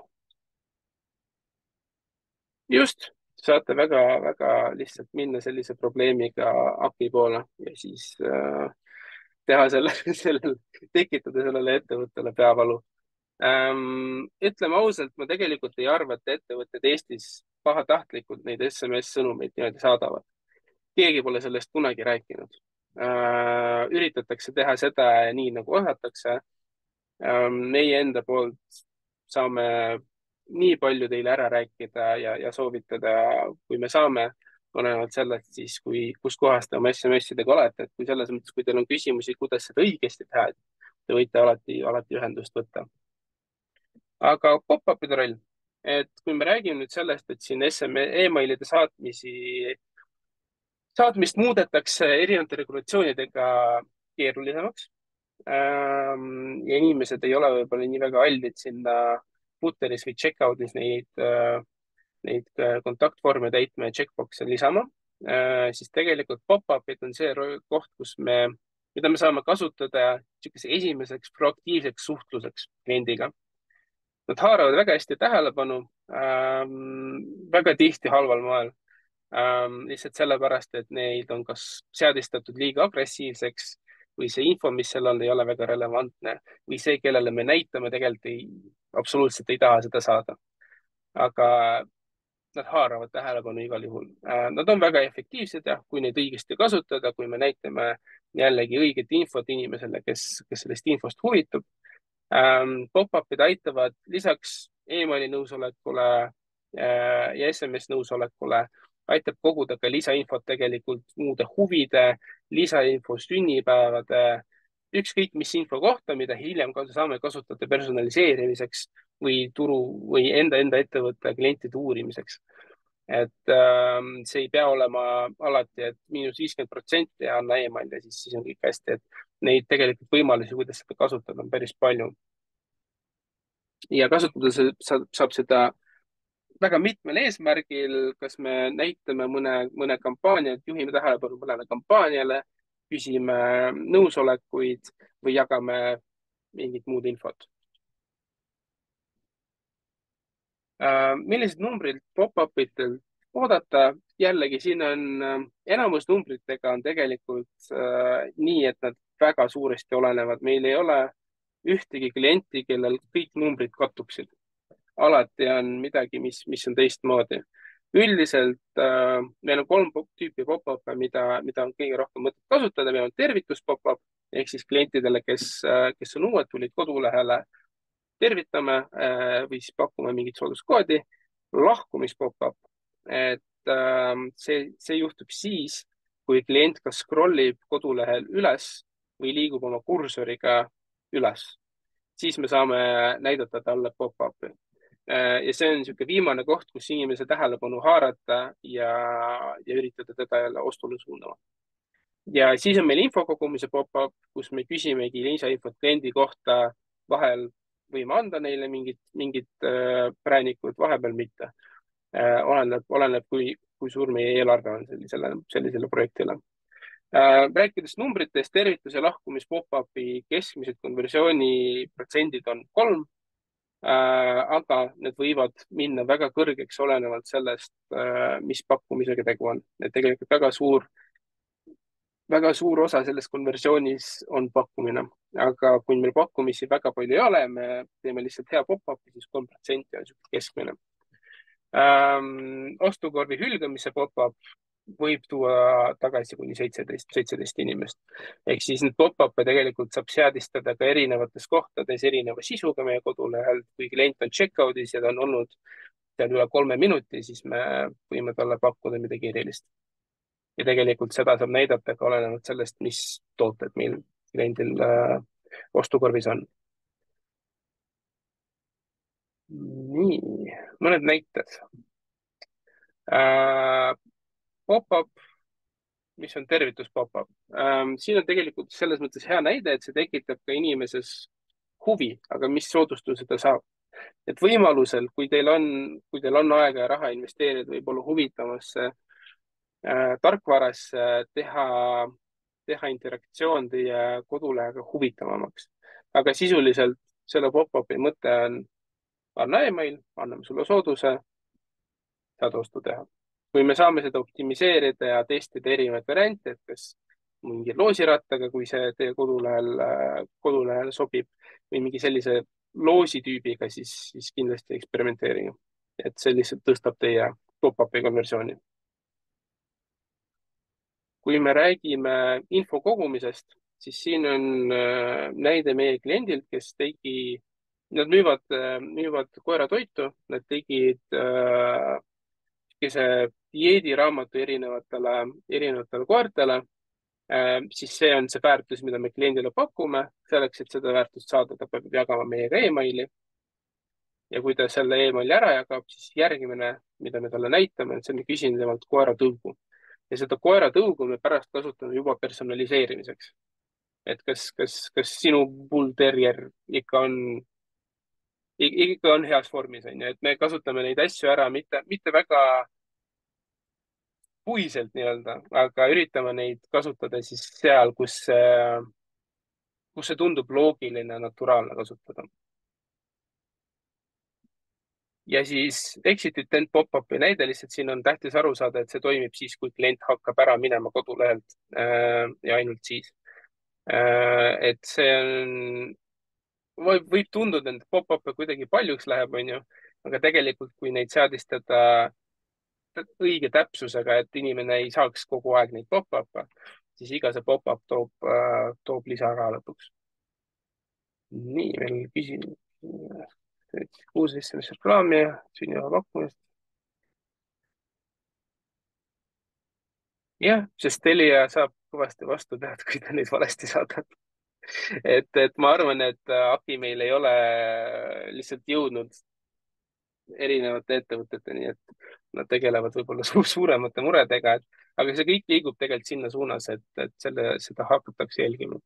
Just, saate väga lihtsalt minna sellise probleemiga API poole ja siis teha tekitada sellele ettevõttele peavalu. Ütleme ausalt, ma tegelikult ei arva, et ettevõtted Eestis pahatahtlikult neid SMS-sõnumeid niimoodi saadavad. Keegi pole sellest kunagi rääkinud. Üritatakse teha seda nii, nagu osatakse. Meie enda poolt saame nii palju teile ära rääkida ja soovitada, kui me saame. olenevalt sellest siis, kus kohas te oma SMS-idega olete, et kui selles mõttes, kui teil on küsimusi, kuidas seda õigesti teha, et te võite alati ühendust võtta. Aga pop-up'ide roll, et kui me räägime nüüd sellest, et siin emailide saatmist muudetakse erinevate regulatsioonidega keerulisemaks ja inimesed ei ole võib-olla nii väga aldid sinna footeris või checkout'is neid kontaktvorme täitma ja checkbox'e lisama, siis tegelikult pop-up'id on see koht, mida me saame kasutada niisuguse esimeseks proaktiivseks suhtluseks kliendiga. Nad haaravad väga hästi tähelepanu, väga tihti halval moel, lihtsalt sellepärast, et neid on kas seadistatud liiga agressiivseks või see info, mis seal on, ei ole väga relevantne või see, kellele me näitame, tegelikult absoluutselt ei taha seda saada. Aga nad haaravad tähelepanu igal juhul. Nad on väga efektiivsed, jah, kui neid õigesti kasutada, kui me näitame jällegi õiget infot inimesele, kes sellest infost huvitub. Pop-up'id aitavad lisaks emaili nõusolekule ja SMS nõusolekule, aitab koguda ka lisainfot tegelikult muude huvide, lisainfo sünnipäevade, ükskõik mis info kohta, mida hiljem saame kasutada personaliseerimiseks või või enda ettevõtte klientide uurimiseks. Et see ei pea olema alati, et –50% ja anna email ja siis on kõik hästi, et neid tegelikult võimalusi, kuidas seda kasutada, on päris palju. Ja kasutada saab seda väga mitmel eesmärgil, kas me näitame mõne kampaania, juhime tähelepanu mõnele kampaaniale, küsime nõusolekuid või jagame mingit muud infot. Millised numbrid pop-up'itelt oodata? Jällegi siin on enamus numbritega on tegelikult nii, et nad väga suuresti olenevad. Meil ei ole ühtegi klienti, kellel kõik numbrid kattuksid. Alati on midagi, mis on teistmoodi. Üldiselt meil on 3 tüüpi pop-up'e, mida on kõige rohkem mõtet kasutada. Meil on tervitus pop-up ehk siis klientidele, kes on uued, tulid kodulehele, tervitame või siis pakume mingit sooduskoodi. Lahkumis pop-up, et see juhtub siis, kui klient kas scrollib kodulehel üles või liigub oma kursoriga üles. Siis me saame näidata talle pop-up'i. Ja see on niisugune viimane koht, kus inimese tähelepanu haarata ja üritada teda jälle ostule suundama. Ja siis on meil info kogumise pop-up, kus me küsimegi lisainfot kliendi kohta. Vahel võime anda neile mingid präänikud, vahepeal mitte. Oleneb, kui suur meie eelarve on sellisele projektile. Rääkides numbritest, tervitus ja lahkumis pop-upi keskmised konversiooniprotsendid on 3, aga need võivad minna väga kõrgeks olenevalt sellest, mis pakkumisega tegu on. Et tegelikult väga suur osa sellest konversioonis on pakkumine, aga kui meil pakkumisi väga palju ei ole, me teeme lihtsalt hea pop-upi, siis 3% on keskmine. Ostukorvi hülgamise pop-up võib tuua tagasi kuni 17 inimest. Ehk siis need pop-up'e tegelikult saab seadistada ka erinevates kohtades erineva sisuga meie kodulehel. Kui klient on checkout'is ja ta on olnud seal üle 3 minuti, siis me võime talle pakkuda midagi erilist. Ja tegelikult seda saab näidata ka olenevalt sellest, mis tooted meil kliendil ostukorvis on. Nii, mõned näited. Pop-up, mis on tervitus pop-up. Siin on tegelikult selles mõttes hea näide, et see tekitab ka inimeses huvi, aga mis soodustused ta saab. Et võimalusel, kui teil on aega ja raha investeerida, võib-olla huvitavasse tarkvarasse teha interaktsioon teie kodulehega huvitavamaks. Aga sisuliselt selle pop-upi mõte on anna email, anname sulle sooduse, saad ostu teha. Kui me saame seda optimiseerida ja testida erinevaid variante, et kas mingi loosirattaga, kui see teie kodulehel sobib või mingi sellise loositüübiga, siis kindlasti eksperimenteerige. Et see lihtsalt tõstab teie pop-upi konversiooni. Kui me räägime info kogumisest, siis siin on näide meie kliendilt, kes nad müüvad koeratoitu, nad tegid dieediraamatu erinevatele koertele, siis see on see väärtus, mida me kliendile pakume. Selleks, et seda väärtust saada, ta peab jagama meiega emaili. Ja kui ta selle emaili ära jagab, siis järgmine, mida me talle näitame, on see, me küsin temalt koeratõugu. Ja seda koeratõugu me pärast kasutame juba personaliseerimiseks. Et kas sinu bull terrier ikka on heas vormis, on ju, et me kasutame neid asju ära mitte väga puiselt nii-öelda, aga üritame neid kasutada siis seal, kus see tundub loogiline ja naturaalne kasutada. Ja siis exit intent pop-up'i näide, lihtsalt siin on tähtis aru saada, et see toimib siis, kui klient hakkab ära minema kodulehelt ja ainult siis. Et see võib tunduda, et pop-up'e kuidagi paljuks läheb, on ju, aga tegelikult, kui neid seadistada õige täpsusega, et inimene ei saaks kogu aeg neid pop-up'e, siis iga see pop-up toob lisaraha lõpuks. Nii, veel küsin. 6 SMS reklaami ja sünnipäeva pakkumist. Jah, sest Telia saab kõvasti vastu teha, kui ta neid valesti saadab. Et ma arvan, et API meil ei ole lihtsalt jõudnud erinevate ettevõteteni, et nad tegelevad võib-olla suuremate muredega, aga see kõik liigub tegelikult sinna suunas, et seda hakatakse jälgima.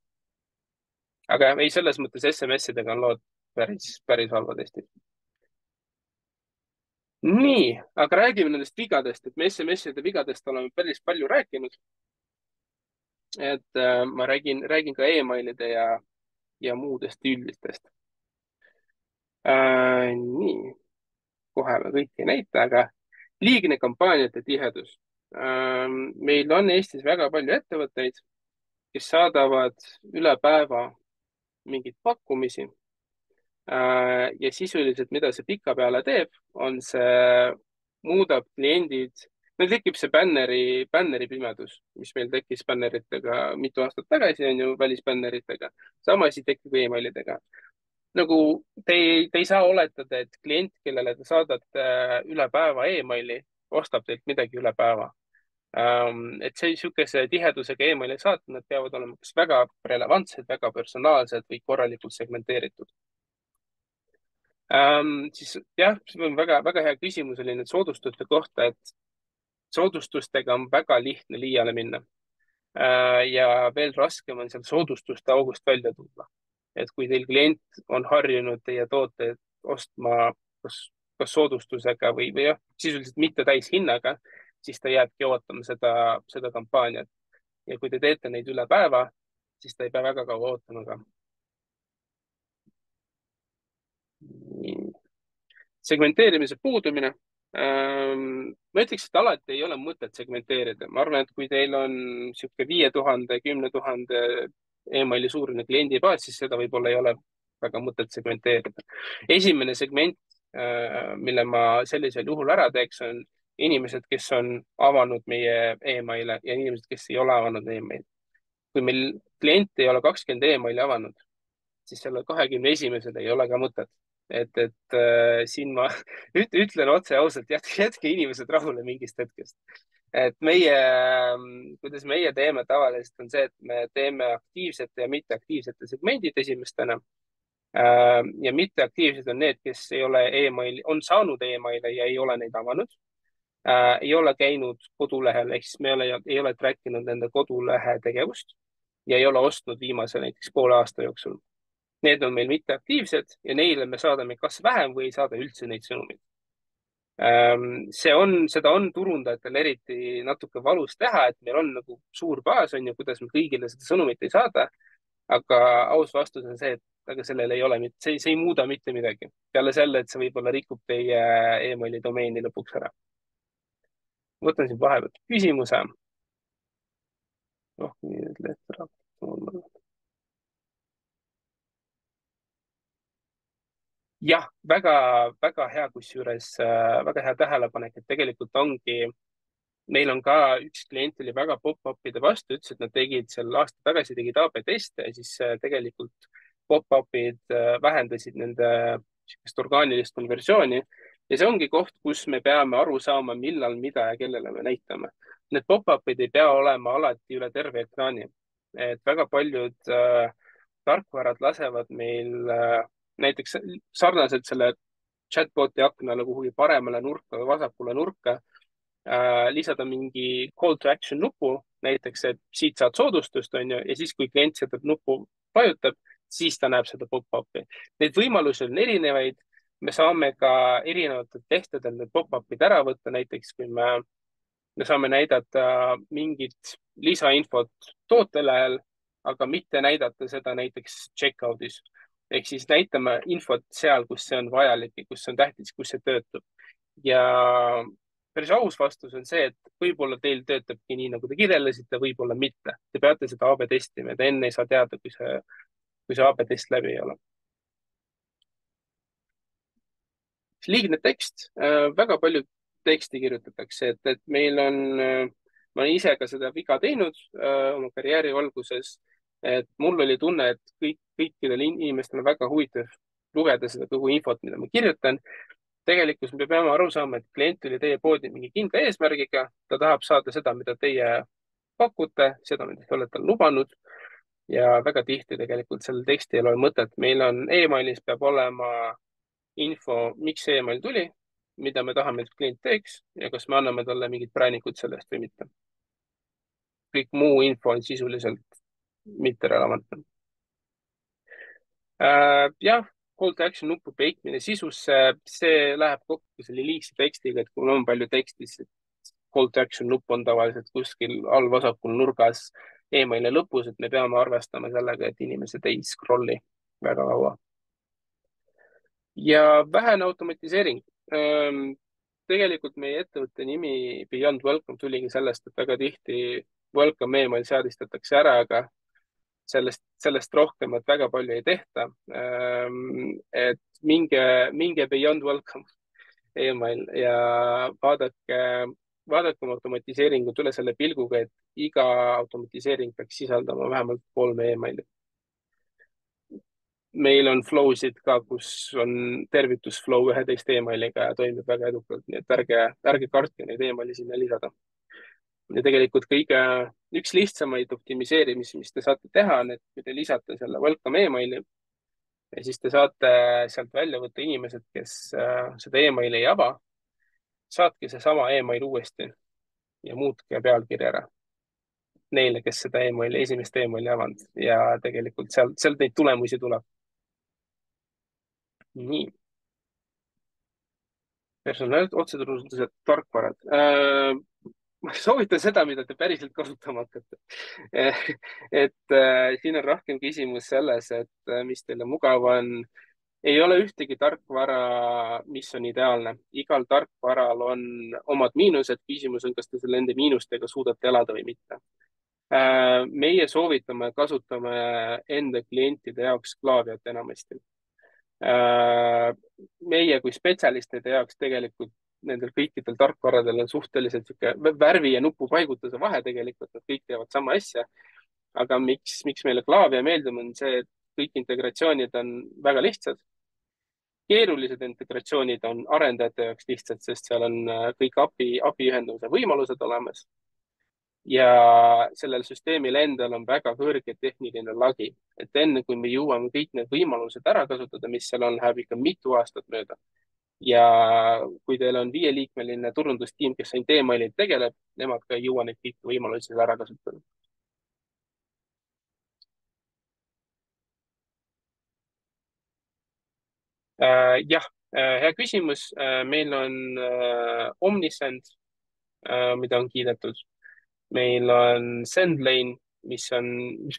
Aga ei, selles mõttes SMS-idega on lood päris halvad Eestis. Nii, aga räägime nendest vigadest, et me SMS-ide vigadest oleme päris palju rääkinud. Et ma räägin ka emailide ja muudest üldistest. Nii, kohe me kõiki ei näita, aga liigne kampaaniate tihedus. Meil on Eestis väga palju ettevõtteid, kes saadavad üle päeva mingeid pakkumisi. Ja sisuliselt, mida see pikapeale teeb, on see muudab kliendid, meil tekib see bänneri pimedus, mis meil tekkis bänneritega mitu aastat tagasi, on ju, välisbänneritega. Sama asi tekib emailidega. Nagu te ei saa oletada, et klient, kellele te saadate üle päeva emaili, ostab teilt midagi üle päeva. Et see sihukese tihedusega emaili saata, nad peavad olema kas väga relevantsed, väga personaalsed või korralikult segmenteeritud. Siis jah, see on väga hea küsimus oli nüüd soodustuste kohta, et soodustustega on väga lihtne liiale minna. Ja veel raskem on seal soodustuste august välja tulla. Et kui teil klient on harjunud teie tooteid ostma kas soodustusega või jah, sisuliselt mitte täishinnaga, siis ta jääbki ootama seda kampaaniat. Ja kui te teete neid üle päeva, siis ta ei pea väga kaua ootama ka. Segmenteerimise puudumine. Ma ütleks, et alati ei ole mõtet segmenteerida. Ma arvan, et kui teil on sihuke 5000, 10 000 emaili suurune kliendibaas, siis seda võib-olla ei ole väga mõtet segmenteerida. Esimene segment, mille ma sellisel juhul ära teeks, on inimesed, kes on avanud meie emaile ja inimesed, kes ei ole avanud emaili. Kui meil klient ei ole 20 emaili avanud, siis selle 21-sel ei ole ka mõtet. Et siin ma ütlen otse ausalt, jätke inimesed rahule mingist hetkest. Et kuidas meie teeme tavaliselt on see, et me teeme aktiivsete ja mitteaktiivsete segmendid esimestena. Ja mitteaktiivsed on need, kes ei ole on saanud emaile ja ei ole neid avanud. Ei ole käinud kodulehel, ehk siis me ei ole trackinud nende kodulehe tegevust ja ei ole ostnud viimase näiteks poole aasta jooksul. Need on meil mitteaktiivsed ja neile me saadame kas vähem või ei saada üldse neid sõnumeid. Seda on turundajatel eriti natuke valus teha, et meil on nagu suur baas, on ju, kuidas me kõigile seda sõnumit ei saada. Aga aus vastus on see, et aga sellel ei ole, see ei muuda mitte midagi. Peale selle, et see võib-olla rikub teie emaili domeeni lõpuks ära. Võtan siin vahepeal küsimuse. Jah, väga hea, kusjuures väga hea tähelepanek, et tegelikult meil on ka üks klient oli väga pop-up'ide vastu, ütles, et nad tegid seal aasta tagasi AB teste ja siis tegelikult pop-up'id vähendasid nende orgaanilist konversiooni ja see ongi koht, kus me peame aru saama, millal, mida ja kellele me näitame. Need pop-up'id ei pea olema alati üle terve ekraani. Et väga paljud tarkvarad lasevad meil näiteks sarnaselt selle chatboti aknale kuhugi paremale nurka või vasakule nurka lisada mingi call to action nupu, näiteks, et siit saad soodustust, on ju, ja siis, kui klient seda nuppu vajutab, siis ta näeb seda pop-up'i. Neid võimalusi on erinevaid. Me saame ka erinevatel tehtedel need pop-up'id ära võtta, näiteks kui me saame näidata mingit lisainfot tootelehel, aga mitte näidata seda näiteks checkout'is. Ehk siis näitame infot seal, kus see on vajalik ja kus see on tähtis, kus see töötab. Ja päris aus vastus on see, et võib-olla teil töötabki nii, nagu te kirjeldasite, võib-olla mitte. Te peate seda AB testima, te enne ei saa teada, kui see AB test läbi ei ole. Liigne tekst, väga palju teksti kirjutatakse, et meil on, ma olen ise ka seda viga teinud oma karjääri valguses, et mul oli tunne, et kõikidel inimestel on väga huvitav lugeda seda kogu infot, mida ma kirjutan. Tegelikult me peame aru saama, et klient tuli teie poodi mingi kindla eesmärgiga, ta tahab saada seda, mida teie pakute, seda, mida te olete lubanud. Ja väga tihti tegelikult sellel tekstil ei ole mõtet. Meil on e-mailis peab olema info, miks see e-mail tuli, mida me tahame, et klient teeks ja kas me anname talle mingid präänikud sellest või mitte. Kõik muu info on sisuliselt mitte relevantne. Jah, call to action nupu peitmine sisusse, see läheb kokku selle liigse tekstiga, et kui on palju teksti, siis call to action nupp on tavaliselt kuskil all vasakul nurgas e-maili lõpus, et me peame arvestama sellega, et inimesed ei scrolli väga kaua. Ja vähene automatiseering. Tegelikult meie ettevõtte nimi Beyond Welcome tuligi sellest, et väga tihti welcome e-mail seadistatakse ära, aga sellest rohkem, et väga palju ei tehta. Et minge Beyond Welcome e-mail ja vaadake oma automatiseeringut üle selle pilguga, et iga automatiseering peaks sisaldama vähemalt 3 e-maili. Meil on flow'sid ka, kus on tervitusflow 11 e-mailiga ja toimib väga edukalt, nii et ärge kartke neid e-maili sinna lisada. Ja tegelikult üks lihtsamaid optimiseerimisi, mis te saate teha, on, et kui te lisate selle welcome e-maili ja siis te saate sealt välja võtta inimesed, kes seda e-maili ei ava, saatke seesama e-mail uuesti ja muutke pealkiri ära neile, kes seda esimest e-maili avanud ja tegelikult sealt neid tulemusi tuleb. Nii. Personaalsed otseturundused, tarkvarad. Ma soovitan seda, mida te päriselt kasutama hakkate. Et siin on rohkem küsimus selles, et mis teile mugav on. Ei ole ühtegi tarkvara, mis on ideaalne. Igal tarkvaral on omad miinused. Küsimus on, kas te selle enda miinustega suudate elada või mitte. Meie soovitame, kasutame enda klientide jaoks Klaviat enamasti. Meie kui spetsialistide jaoks tegelikult nendel kõikidel tarkvaradel on suhteliselt värvi ja nupu paigutuse vahe tegelikult, nad kõik teevad sama asja. Aga miks meile Klavia meeldib, on see, et kõik integratsioonid on väga lihtsad. Keerulised integratsioonid on arendajate jaoks lihtsad, sest seal on kõik API ühenduse võimalused olemas. Ja sellel süsteemil endal on väga kõrge tehniline lagi, et enne kui me jõuame kõik need võimalused ära kasutada, mis seal on, läheb ikka mitu aastat mööda. Ja kui teil on 5-liikmeline turundustiim, kes ainult e-mailid tegeleb, nemad ka ei jõua neid kõiki võimalusi ära kasutada. Jah, hea küsimus. Meil on Omnisend, mida on kiidetud. Meil on SendLane, mis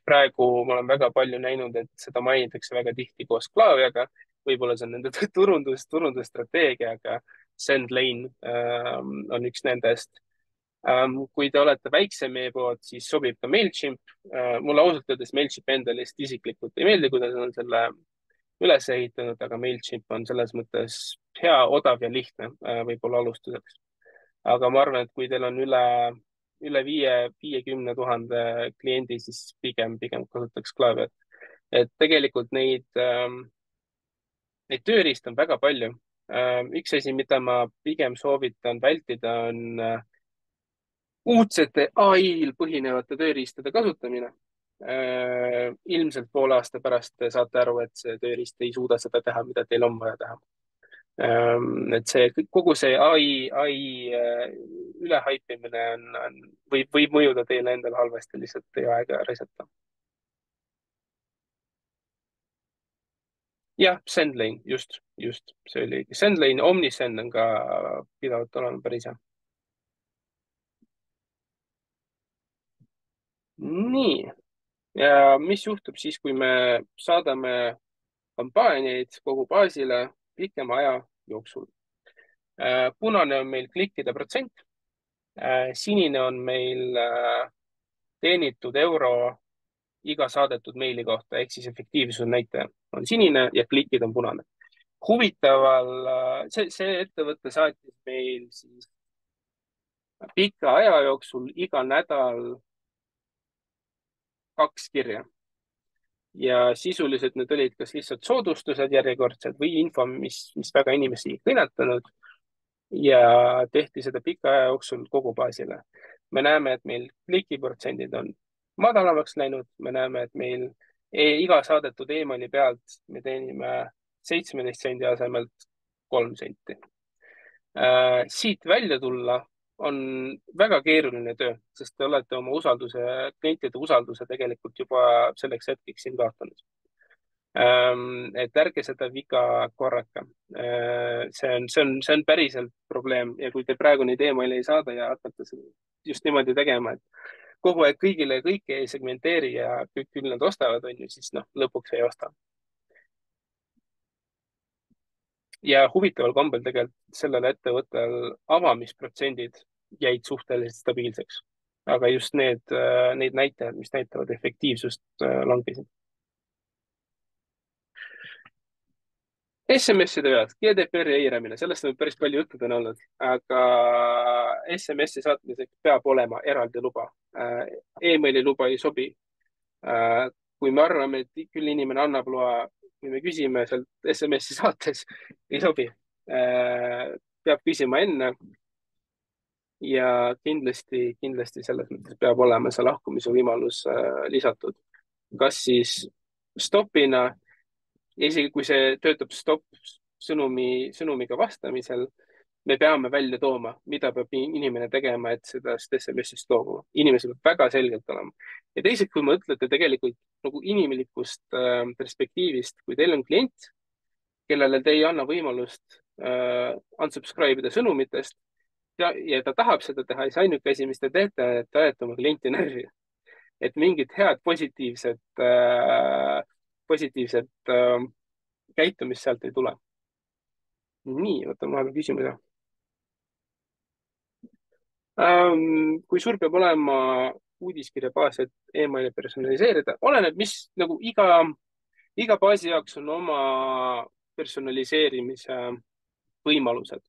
praegu ma olen väga palju näinud, et seda mainitakse väga tihti koos Klaviaga. Võib-olla see on nende turundusstrateegia, aga SendLane on üks nendest. Kui te olete väiksem e-pood, siis sobib ka MailChimp. Mulle ausalt öeldes MailChimp endale isiklikult ei meeldi, kuidas on selle üles ehitanud, aga MailChimp on selles mõttes hea, odav ja lihtne võib-olla alustuseks. Aga ma arvan, et kui teil on üle 50 000 kliendi, siis pigem kasutaks Klaviat. Et tegelikult neid tööriiste on väga palju. Üks asi, mida ma pigem soovitan vältida, on uudsete AI-l põhinevate tööriistade kasutamine. Ilmselt poole aasta pärast te saate aru, et see tööriist ei suuda seda teha, mida teil on vaja teha. Et kogu see AI ülehaipimine võib mõjuda teile endale halvasti, lihtsalt teie aega raisata. jah, Sendlane, just, see oli Sendlane, Omnisend on ka pidavalt olema päris hea. nii, ja mis juhtub siis, kui me saadame kampaaniaid kogu baasile pikema aja jooksul? Punane on meil klikkide protsent, sinine on meil teenitud euro iga saadetud meili kohta, ehk siis efektiivsuse näitaja on sinine ja klikid on punane. Huvitaval, see ettevõte saatis meil siis pika aja jooksul iga nädal 2 kirja. Ja sisuliselt need olid kas lihtsalt soodustused järjekordsed või info, mis väga inimesi ei kõnetanud. Ja tehti seda pika aja jooksul kogu baasile. Me näeme, et meil klikiprotsendid on madalamaks läinud. Me näeme, et meil iga saadetud emaili pealt me teenime 17 sendi asemelt 3 senti. Siit välja tulla on väga keeruline töö, sest te olete oma klientide usalduse tegelikult juba selleks hetkeks siin kaotanud. Et ärge seda viga korrake. See on päriselt probleem ja kui te praegu neid emaili ei saada ja hakkate just niimoodi tegema, et kogu aeg kõigile kõike ei segmenteeri ja küll nad ostavad, siis lõpuks ei osta. Ja huvitaval kombel tegelikult sellel ettevõttel avamisprotsendid jäid suhteliselt stabiilseks, aga just need näitajad, mis näitavad efektiivsust, langesid. SMS-ide pealt, GDPR-i eiramine, sellest on päris palju juttu täna olnud, aga SMS-i saatmiseks peab olema eraldi luba. E-maili luba ei sobi. Kui me arvame, et küll inimene annab loa, kui me küsime sealt SMS-i saates, ei sobi. Peab küsima enne. Ja kindlasti selles mõttes peab olema see lahkumise võimalus lisatud. Kas siis stopina, isegi kui see töötab stopp sõnumiga vastamisel, me peame välja tooma, mida peab inimene tegema, et sellest SMS-ist loobuma. Inimesel peab väga selgelt olema. Ja teiseks, kui mõtlete tegelikult nagu inimlikust perspektiivist, kui teil on klient, kellele te ei anna võimalust unsubscribe ida sõnumitest, ja ta tahab seda teha, siis ainuke asi, mis te teete, et te ajate oma klienti närvi. Et mingit head positiivset käitumist sealt ei tule. Nii, võtame vahepeal küsimuse. Kui suur peab olema uudiskirja baas, et emaili personaliseerida? Oleneb, mis nagu iga baasi jaoks on oma personaliseerimise võimalused.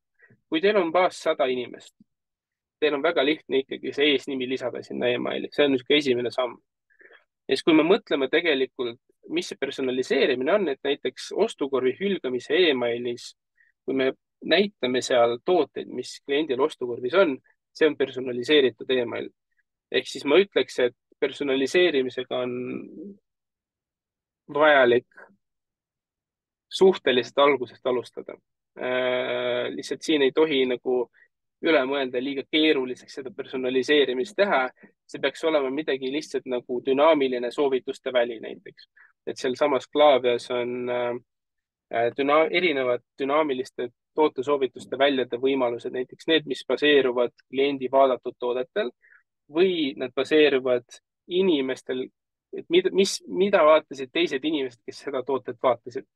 Kui teil on baas 100 inimest, teil on väga lihtne ikkagi see eesnimi lisada sinna emaili. See on esimene samm. Ja siis kui me mõtleme tegelikult, mis see personaliseerimine on, et näiteks ostukorvi hülgamise emailis, kui me näitame seal tooteid, mis kliendil ostukorvis on, see on personaliseeritud email. Ehk siis ma ütleks, et personaliseerimisega on vajalik suhteliselt algusest alustada. Lihtsalt siin ei tohi nagu üle mõelda liiga keeruliseks seda personaliseerimist teha. See peaks olema midagi lihtsalt nagu dünaamiline soovituste väli näiteks. Et seal samas Klavias on erinevad dünaamiliste tootesoovituste väljade võimalused, näiteks need, mis baseeruvad kliendi vaadatud toodetel või nad baseeruvad inimestel, et mida vaatasid teised inimesed, kes seda tootet vaatasid.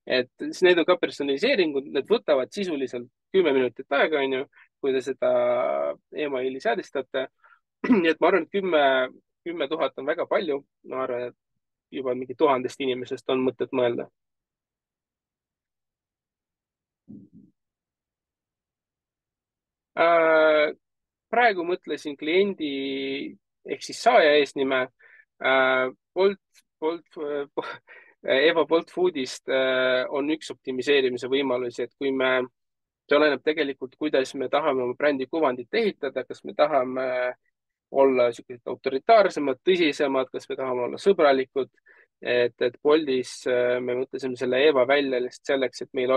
Et need on ka personaliseeringud, need võtavad sisuliselt 10 minutit aega, kui te seda emaili seadistate. Nii et ma arvan, et 10 000 on väga palju. Ma arvan, et juba mingi 1000 inimesest on mõtet mõelda. Praegu mõtlesin kliendi ehk siis saaja eesnime. Eva Bolt Foodist on üks optimiseerimise võimalusi, et see oleneb tegelikult, kuidas me tahame oma brändi kuvandit ehitada, kas me tahame olla niisugused autoritaarsemad, tõsisemad, kas me tahame olla sõbralikud. Et Boltis me mõtlesime selle Eva välja lihtsalt selleks, et meil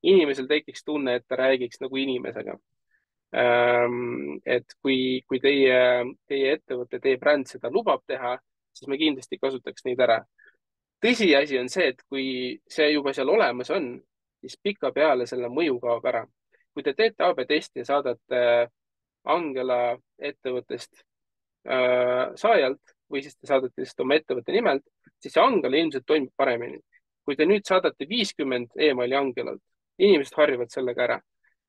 inimesel tekiks tunne, et ta räägiks nagu inimesega. Et kui teie ettevõte, teie bränd seda lubab teha, siis me kindlasti kasutaks neid ära. Tõsiasi on see, et kui see juba seal olemas on, siis pikapeale selle mõju kaob ära. Kui te teete AB testi ja saadate Angela ettevõttest saajalt või siis te saadate lihtsalt oma ettevõtte nimelt, siis see Angela ilmselt toimib paremini. Kui te nüüd saadate 50 emaili Angelalt, inimesed harjuvad sellega ära.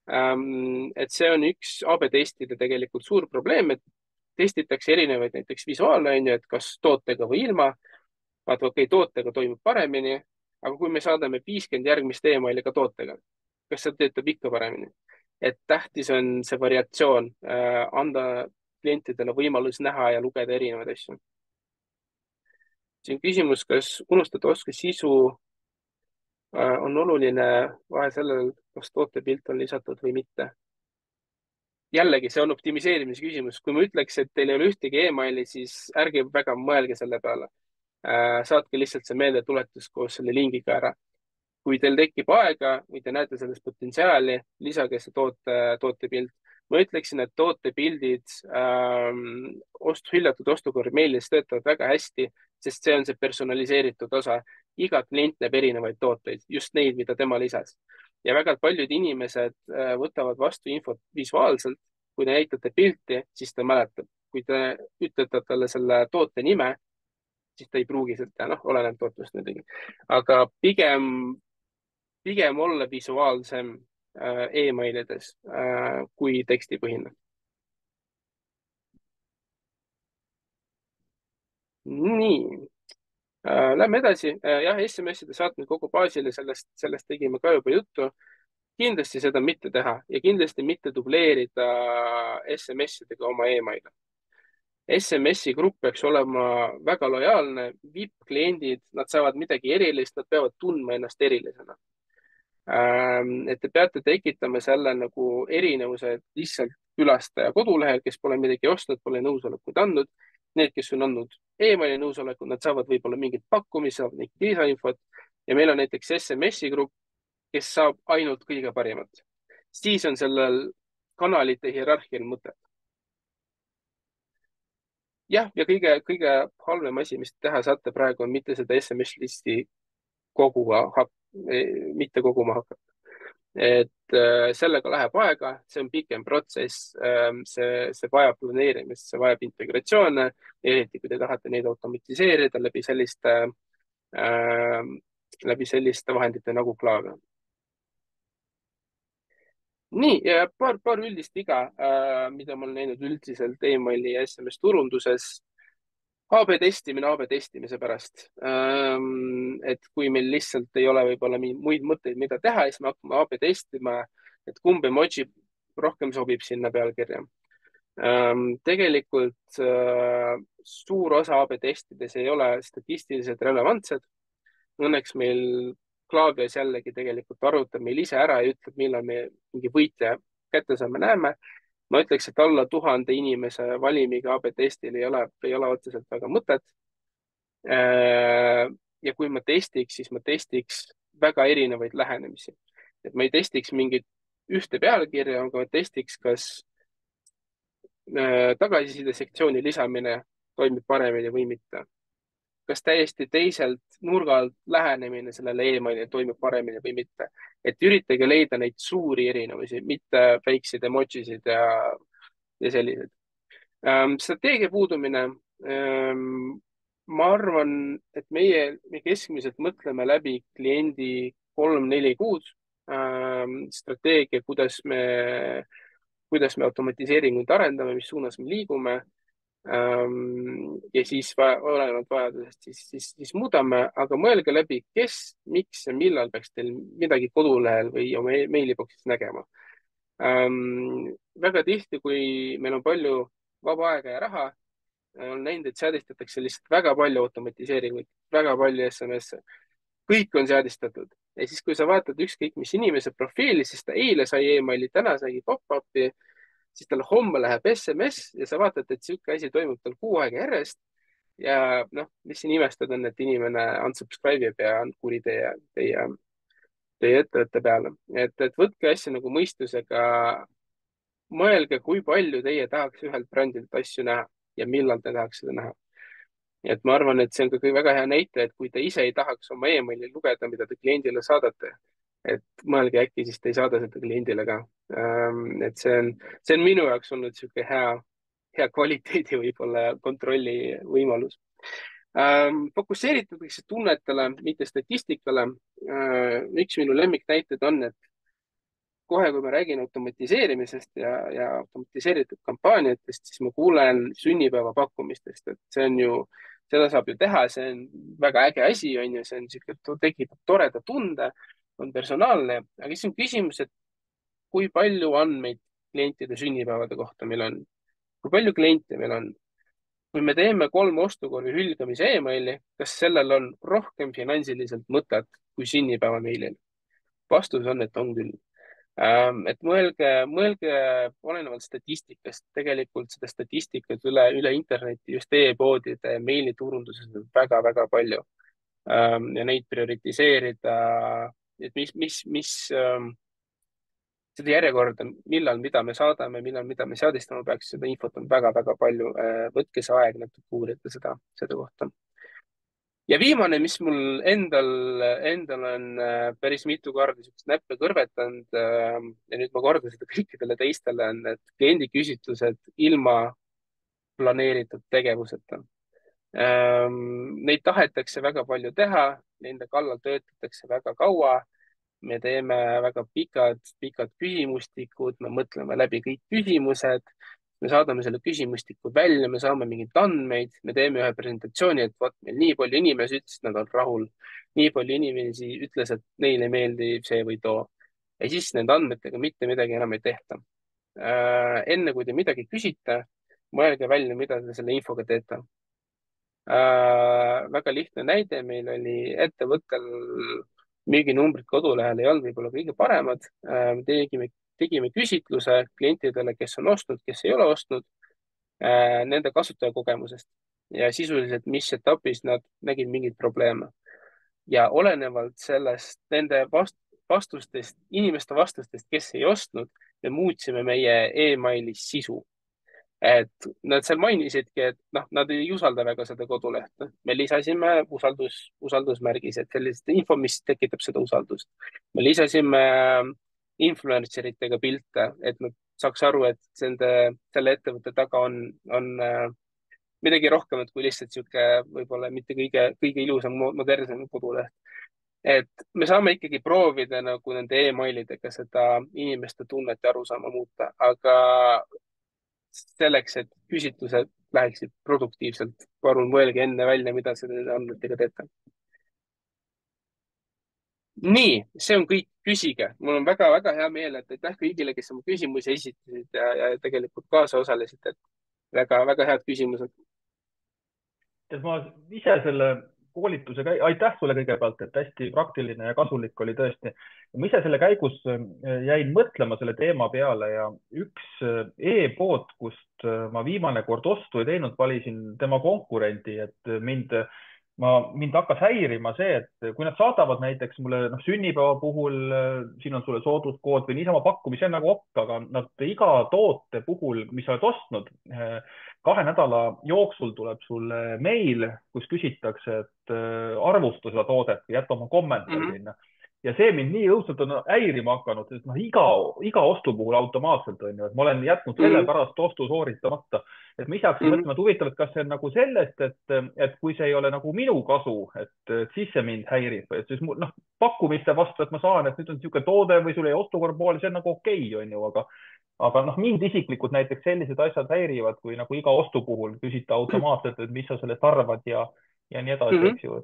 Et see on üks AB testide tegelikult suur probleem, et testitakse erinevaid näiteks visuaale, et kas tootega või ilma. Vaata, okei, tootega toimub paremini, aga kui me saadame 50 järgmist emaili ka tootega, kas see töötab ikka paremini? Et tähtis on see variatsioon, anda klientidele võimalus näha ja lugeda erinevaid asju. Siin küsimus, kas unustada oskussisu on oluline vahe sellel, kas tootepilt on lisatud või mitte. Jällegi, see on optimiseerimise küsimus. Kui ma ütleks, et teil ei ole ühtegi emaili, siis ärge väga mõelge selle peale. Saatke lihtsalt see meeldetuletus koos selle lingiga ära. Kui teil tekib aega või te näete selles potentsiaali, lisage see tootepilt. Ma ütleksin, et tootepildid hüljatud ostukorvi meilis töötavad väga hästi, sest see on see personaliseeritud osa. Iga klient näeb erinevaid tooteid, just neid, mida tema lisas. Ja väga paljud inimesed võtavad vastu infot visuaalselt. Kui te näitate pilti, siis ta mäletab. Kui te ütlete talle selle toote nime, siis ta ei pruugi seda, oleneb tootest muidugi. Aga pigem olla visuaalsem emailides kui tekstipõhine. Nii, lähme edasi. Jah, SMS-ide saatmine kogu baasile, sellest tegime ka juba juttu. Kindlasti seda mitte teha ja kindlasti mitte dubleerida SMS-idega oma emaile. SMS-i grupp peaks olema väga lojaalne, VIP-kliendid, nad saavad midagi erilist, nad peavad tundma ennast erilisena. Et te peate tekitama selle nagu erinevuse lihtsalt külastaja kodulehel, kes pole midagi ostnud, pole nõusolekuid andnud. Need, kes on andnud emaili nõusolekud, nad saavad võib-olla mingit pakkumist, saavad mingit lisainfot ja meil on näiteks SMS-i grupp, kes saab ainult kõige parimat. Siis on sellel kanalite hierarhial mõtet. Jah, ja kõige halvem asi, mis teha saate praegu, on mitte seda SMS-listi mitte koguma hakata. Et sellega läheb aega, see on pikem protsess, see vajab planeerimist, see vajab integratsioone, eriti kui te tahate neid automatiseerida läbi selliste vahendite nagu Klaviyo. Nii, ja paar üldist viga, mida ma olen näinud üldiselt emaili ja SMS turunduses. AB testimise pärast. Et kui meil lihtsalt ei ole võib-olla muid mõtteid, mida teha, siis me hakkame AB testima, et kumb emoji rohkem sobib sinna pealkirja. Tegelikult suur osa AB testides ei ole statistiliselt relevantsed. Õnneks meil Klavios jällegi tegelikult arvutab meil ise ära ja ütleb, millal me mingi võitja kätte saame, näeme. Ma ütleks, et alla 1000 inimese valimiga AB testil ei ole otseselt väga mõtet. Ja kui ma testiks, siis ma testiks väga erinevaid lähenemisi. Et ma ei testiks mingit ühte pealkirja, aga ma testiks, kas tagasiside sektsiooni lisamine toimib paremini või mitte. Kas täiesti teiselt nurgalt lähenemine sellele emailile toimub paremini või mitte. Et üritage leida neid suuri erinevusi, mitte väikseid emojisid ja sellised. Strateegia puudumine. Ma arvan, et me keskmiselt mõtleme läbi kliendi 3-4 kuud strateegia, kuidas me automatiseeringuid arendame, mis suunas me liigume. Ja siis olenevalt vajadusest siis muudame, aga mõelge läbi, kes, miks ja millal peaks teil midagi kodulehel või oma meiliboxis nägema. Väga tihti, kui meil on palju vaba aega ja raha, olen näinud, et seadistatakse lihtsalt väga palju automatiseeringuid, väga palju SMS-e. Kõik on seadistatud. Ja siis, kui sa vaatad ükskõik mis inimese profiili, siis ta eile sai emaili, täna sai pop-up'i, siis tal homme läheb SMS ja sa vaatad, et sihuke asi toimub tal kuu aega järjest. Ja noh, mis siin imestada on, et inimene unsubscribe ib ja on kuri teie ettevõtte peale. Et võtke asja nagu mõistusega, mõelge, kui palju teie tahaks ühelt brändilt asju näha ja millal te tahaks seda näha. Et ma arvan, et see on ka väga hea näite, et kui te ise ei tahaks oma emaili lugeda, mida te kliendile saadate, et mõelge, äkki siis te ei saada seda kliendile ka. Et see on minu jaoks olnud sihuke hea kvaliteedi võib-olla kontrolli võimalus. Fokusseeritakse tunnetele, mitte statistikale. Üks minu lemmiknäited on, et kohe, kui ma räägin automatiseerimisest ja automatiseeritud kampaaniatest, siis ma kuulen sünnipäeva pakkumistest, et see on ju, seda saab ju teha, see on väga äge asi, on ju, see on siuke, tekitab toreda tunde, on personaalne, aga siis on küsimus, et kui palju andmeid klientide sünnipäevade kohta meil on, kui palju kliente meil on. Kui me teeme 3 ostukorvi hülgamise emaili, kas sellel on rohkem finantsiliselt mõtet kui sünnipäeva meilil? Vastus on, et on küll. Et mõelge olenevalt statistikast, tegelikult seda statistikat üle interneti, just e-poodide ja meiliturunduses on väga-väga palju. Ja neid prioritiseerida, et mis seda järjekorda, millal, mida me saadame, millal, mida me seadistama peaks, seda infot on väga-väga palju. Võtke see aeg natuke uurida seda kohta. Ja viimane, mis mul endal on päris mitu korda siukest näppe kõrvetanud ja nüüd ma kordan seda kõikidele teistele, on need kliendiküsitlused ilma planeeritud tegevuseta. Neid tahetakse väga palju teha, nende kallal töötatakse väga kaua. Me teeme väga pikad küsimustikud, me mõtleme läbi kõik küsimused. Me saadame selle küsimustiku välja, me saame mingeid andmeid, me teeme ühe presentatsiooni, et vot meil nii palju inimesi ütles, et nad on rahul. Nii palju inimesi ütles, et neile meeldib see või too. Ja siis nende andmetega mitte midagi enam ei tehta. Enne kui te midagi küsite, mõelge välja, mida te selle infoga teete. Väga lihtne näide, meil oli ettevõttel müüginumbrid kodulehel ei olnud võib-olla kõige paremad. Tegime küsitluse klientidele, kes on ostnud, kes ei ole ostnud, nende kasutajakogemusest ja sisuliselt, mis etapis nad nägid mingeid probleeme. Ja olenevalt sellest, nende vastustest, inimeste vastustest, kes ei ostnud, me muutsime meie e-mailis sisu. Et nad seal mainisidki, et nad ei usalda väga seda kodulehte. Me lisasime usaldusmärgis, et sellist info, mis tekitab seda usaldust. Me lisasime influenceritega pilte, et nad saaks aru, et selle ettevõtte taga on midagi rohkemat kui lihtsalt sihuke võib-olla mitte kõige ilusam, modernsem koduleht. Et me saame ikkagi proovida nagu nende e-mailidega seda inimeste tunnet ja arusaama muuta, aga selleks, et küsitlused läheksid produktiivselt, palun mõelge enne välja, mida selle andmetega teete. Nii, see on kõik, küsige. Mul on väga-väga hea meel, et aitäh kõigile, kes oma küsimusi esitasid ja tegelikult kaasa osalesid, et väga-väga head küsimused. Ma ise selle koolituse, aitäh sulle kõigepealt, et hästi praktiline ja kasulik oli tõesti. Ma ise selle käigus jäin mõtlema selle teema peale ja üks e-pood, kust ma viimane kord ostu ei teinud, valisin tema konkurendi, et mind hakkas häirima see, et kui nad saadavad näiteks mulle sünnipäeva puhul, siin on sulle sooduskood või niisama pakkumisi, see on nagu okk, aga nad iga toote puhul, mis sa oled ostnud, 2 nädala jooksul tuleb sulle meil, kus küsitakse, et arvusta seda toodet või jätta oma kommentaar sinna. Ja see mind nii õudselt on häirima hakanud, et iga ostu puhul automaatselt on ju, et ma olen jätnud selle pärast ostu sooritamata. Et ma ise hakkasin mõtlema, et huvitav, et kas see on nagu sellest, et kui see ei ole nagu minu kasu, et siis see mind häirib. Et siis pakkumiste vastu, et ma saan, et nüüd on niisugune toode või sul ei ostukorv poole, see on nagu okei, on ju, aga mind isiklikult näiteks sellised asjad häirivad, kui nagu iga ostu puhul küsita automaatselt, et mis sa sellest arvad ja nii edasi, eks ju.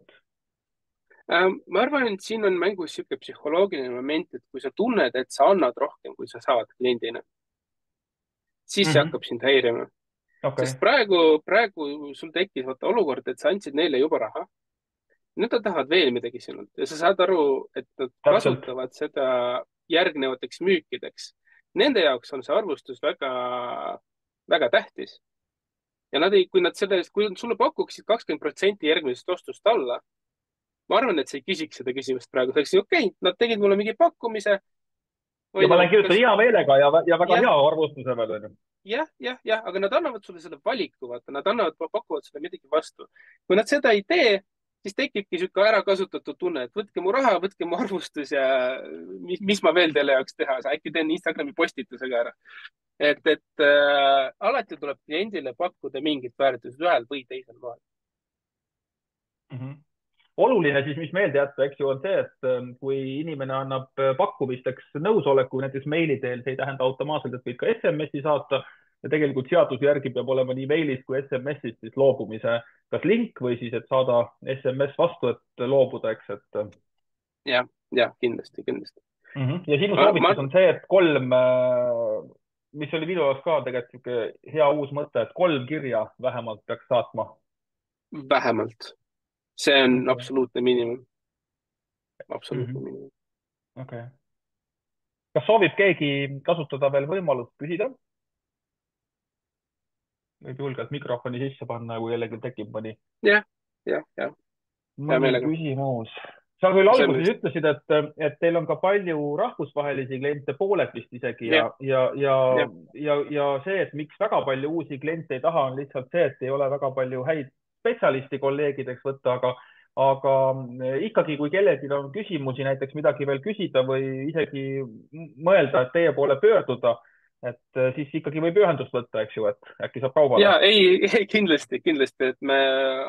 Ma arvan, et siin on mängus siuke psühholoogiline moment, et kui sa tunned, et sa annad rohkem, kui sa saad kliendina, siis see hakkab sind häirima. okei sest praegu sul tekkis vaata olukord, et sa andsid neile juba raha. Nüüd nad tahavad veel midagi sinult ja sa saad aru, et nad täpselt. kasutavad seda järgnevateks müükideks. Nende jaoks on see arvustus väga, väga tähtis. Ja kui nad selle eest, kui sulle pakuksid 20% järgmisest ostust alla, ma arvan, et sa ei küsiks seda küsimust praegu. Sa oleksid, okei, nad tegid mulle mingi pakkumise. Ja ma On ju, lähen kirjutan hea meelega ja väga jah, hea arvustuse veel, on ju. jah, aga nad annavad sulle selle valiku, vaata, nad pakuvad sulle midagi vastu. Kui nad seda ei tee, siis tekibki sihuke ärakasutatud tunne, et võtke mu raha, võtke mu arvustus ja mis ma veel teile jaoks teha, äkki teen Instagrami postituse ka ära. Alati tuleb kliendile pakkuda mingit väärtust ühel või teisel moel. Oluline siis, mis meelde jätta, eks ju, on see, et kui inimene annab pakkumisteks nõusoleku näiteks meili teel, see ei tähenda automaatselt, et võid ka SMS-i saata ja tegelikult seaduse järgi peab olema nii meilis kui SMS-is siis loobumise kas link või siis, et saada SMS vastu, et loobuda, eks, et. Kindlasti. Ja sinu soovitus on see, et mis oli minu jaoks ka tegelikult niisugune hea uus mõte, et 3 kirja vähemalt peaks saatma. Vähemalt. See on absoluutne miinimum. Absoluutne miinimum. Okei. Kas soovib keegi kasutada veel võimalust küsida? Võib julgelt mikrofoni sisse panna, kui jällegi tekib mõni. Jah. Mõni küsimus. Sa küll alguses ütlesid, et teil on ka palju rahvusvahelisi kliente, pooled vist isegi ja see, et miks väga palju uusi kliente ei taha, on lihtsalt see, et ei ole väga palju häid spetsialisti kolleegideks võtta, aga ikkagi, kui kellelgi on küsimusi, näiteks midagi veel küsida või isegi mõelda, et teie poole pöörduda, et siis ikkagi võib ühendust võtta, eks ju, et äkki saab kaubale. Ja, ei, kindlasti, et me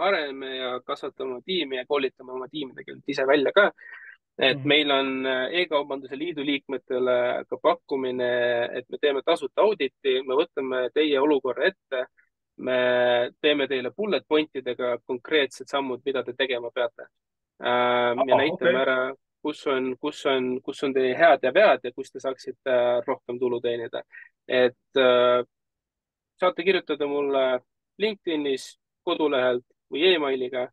areneme ja kasvatame tiimi ja koolitame oma tiimi tegelikult ise välja ka. Et meil on E-kaubanduse liidu liikmetele ka pakkumine, et me teeme tasuta auditi, me võtame teie olukorra ette. Me teeme teile bullet pointidega konkreetsed sammud, mida te tegema peate. Ja näitame ära, kus on teie head ja vead ja kus te saaksite rohkem tulu teenida. Et saate kirjutada mulle LinkedInis, kodulehelt või emailiga.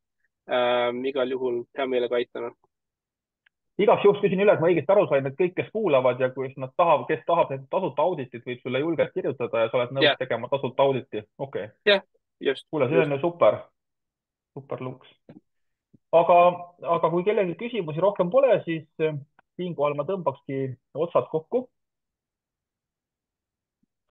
Igal juhul hea meelega aitame. Igaks juhuks küsin üle, et ma õigesti aru sain, et kõik, kes kuulavad ja kes tahab tasuta auditit, võib sulle julgelt kirjutada ja sa oled nõus tegema tasuta auditi. Okei. Jah, just. Kuule, see on ju super. Super luks. Aga kui kellelgi küsimusi rohkem pole, siis siinkohal ma tõmbakski otsad kokku.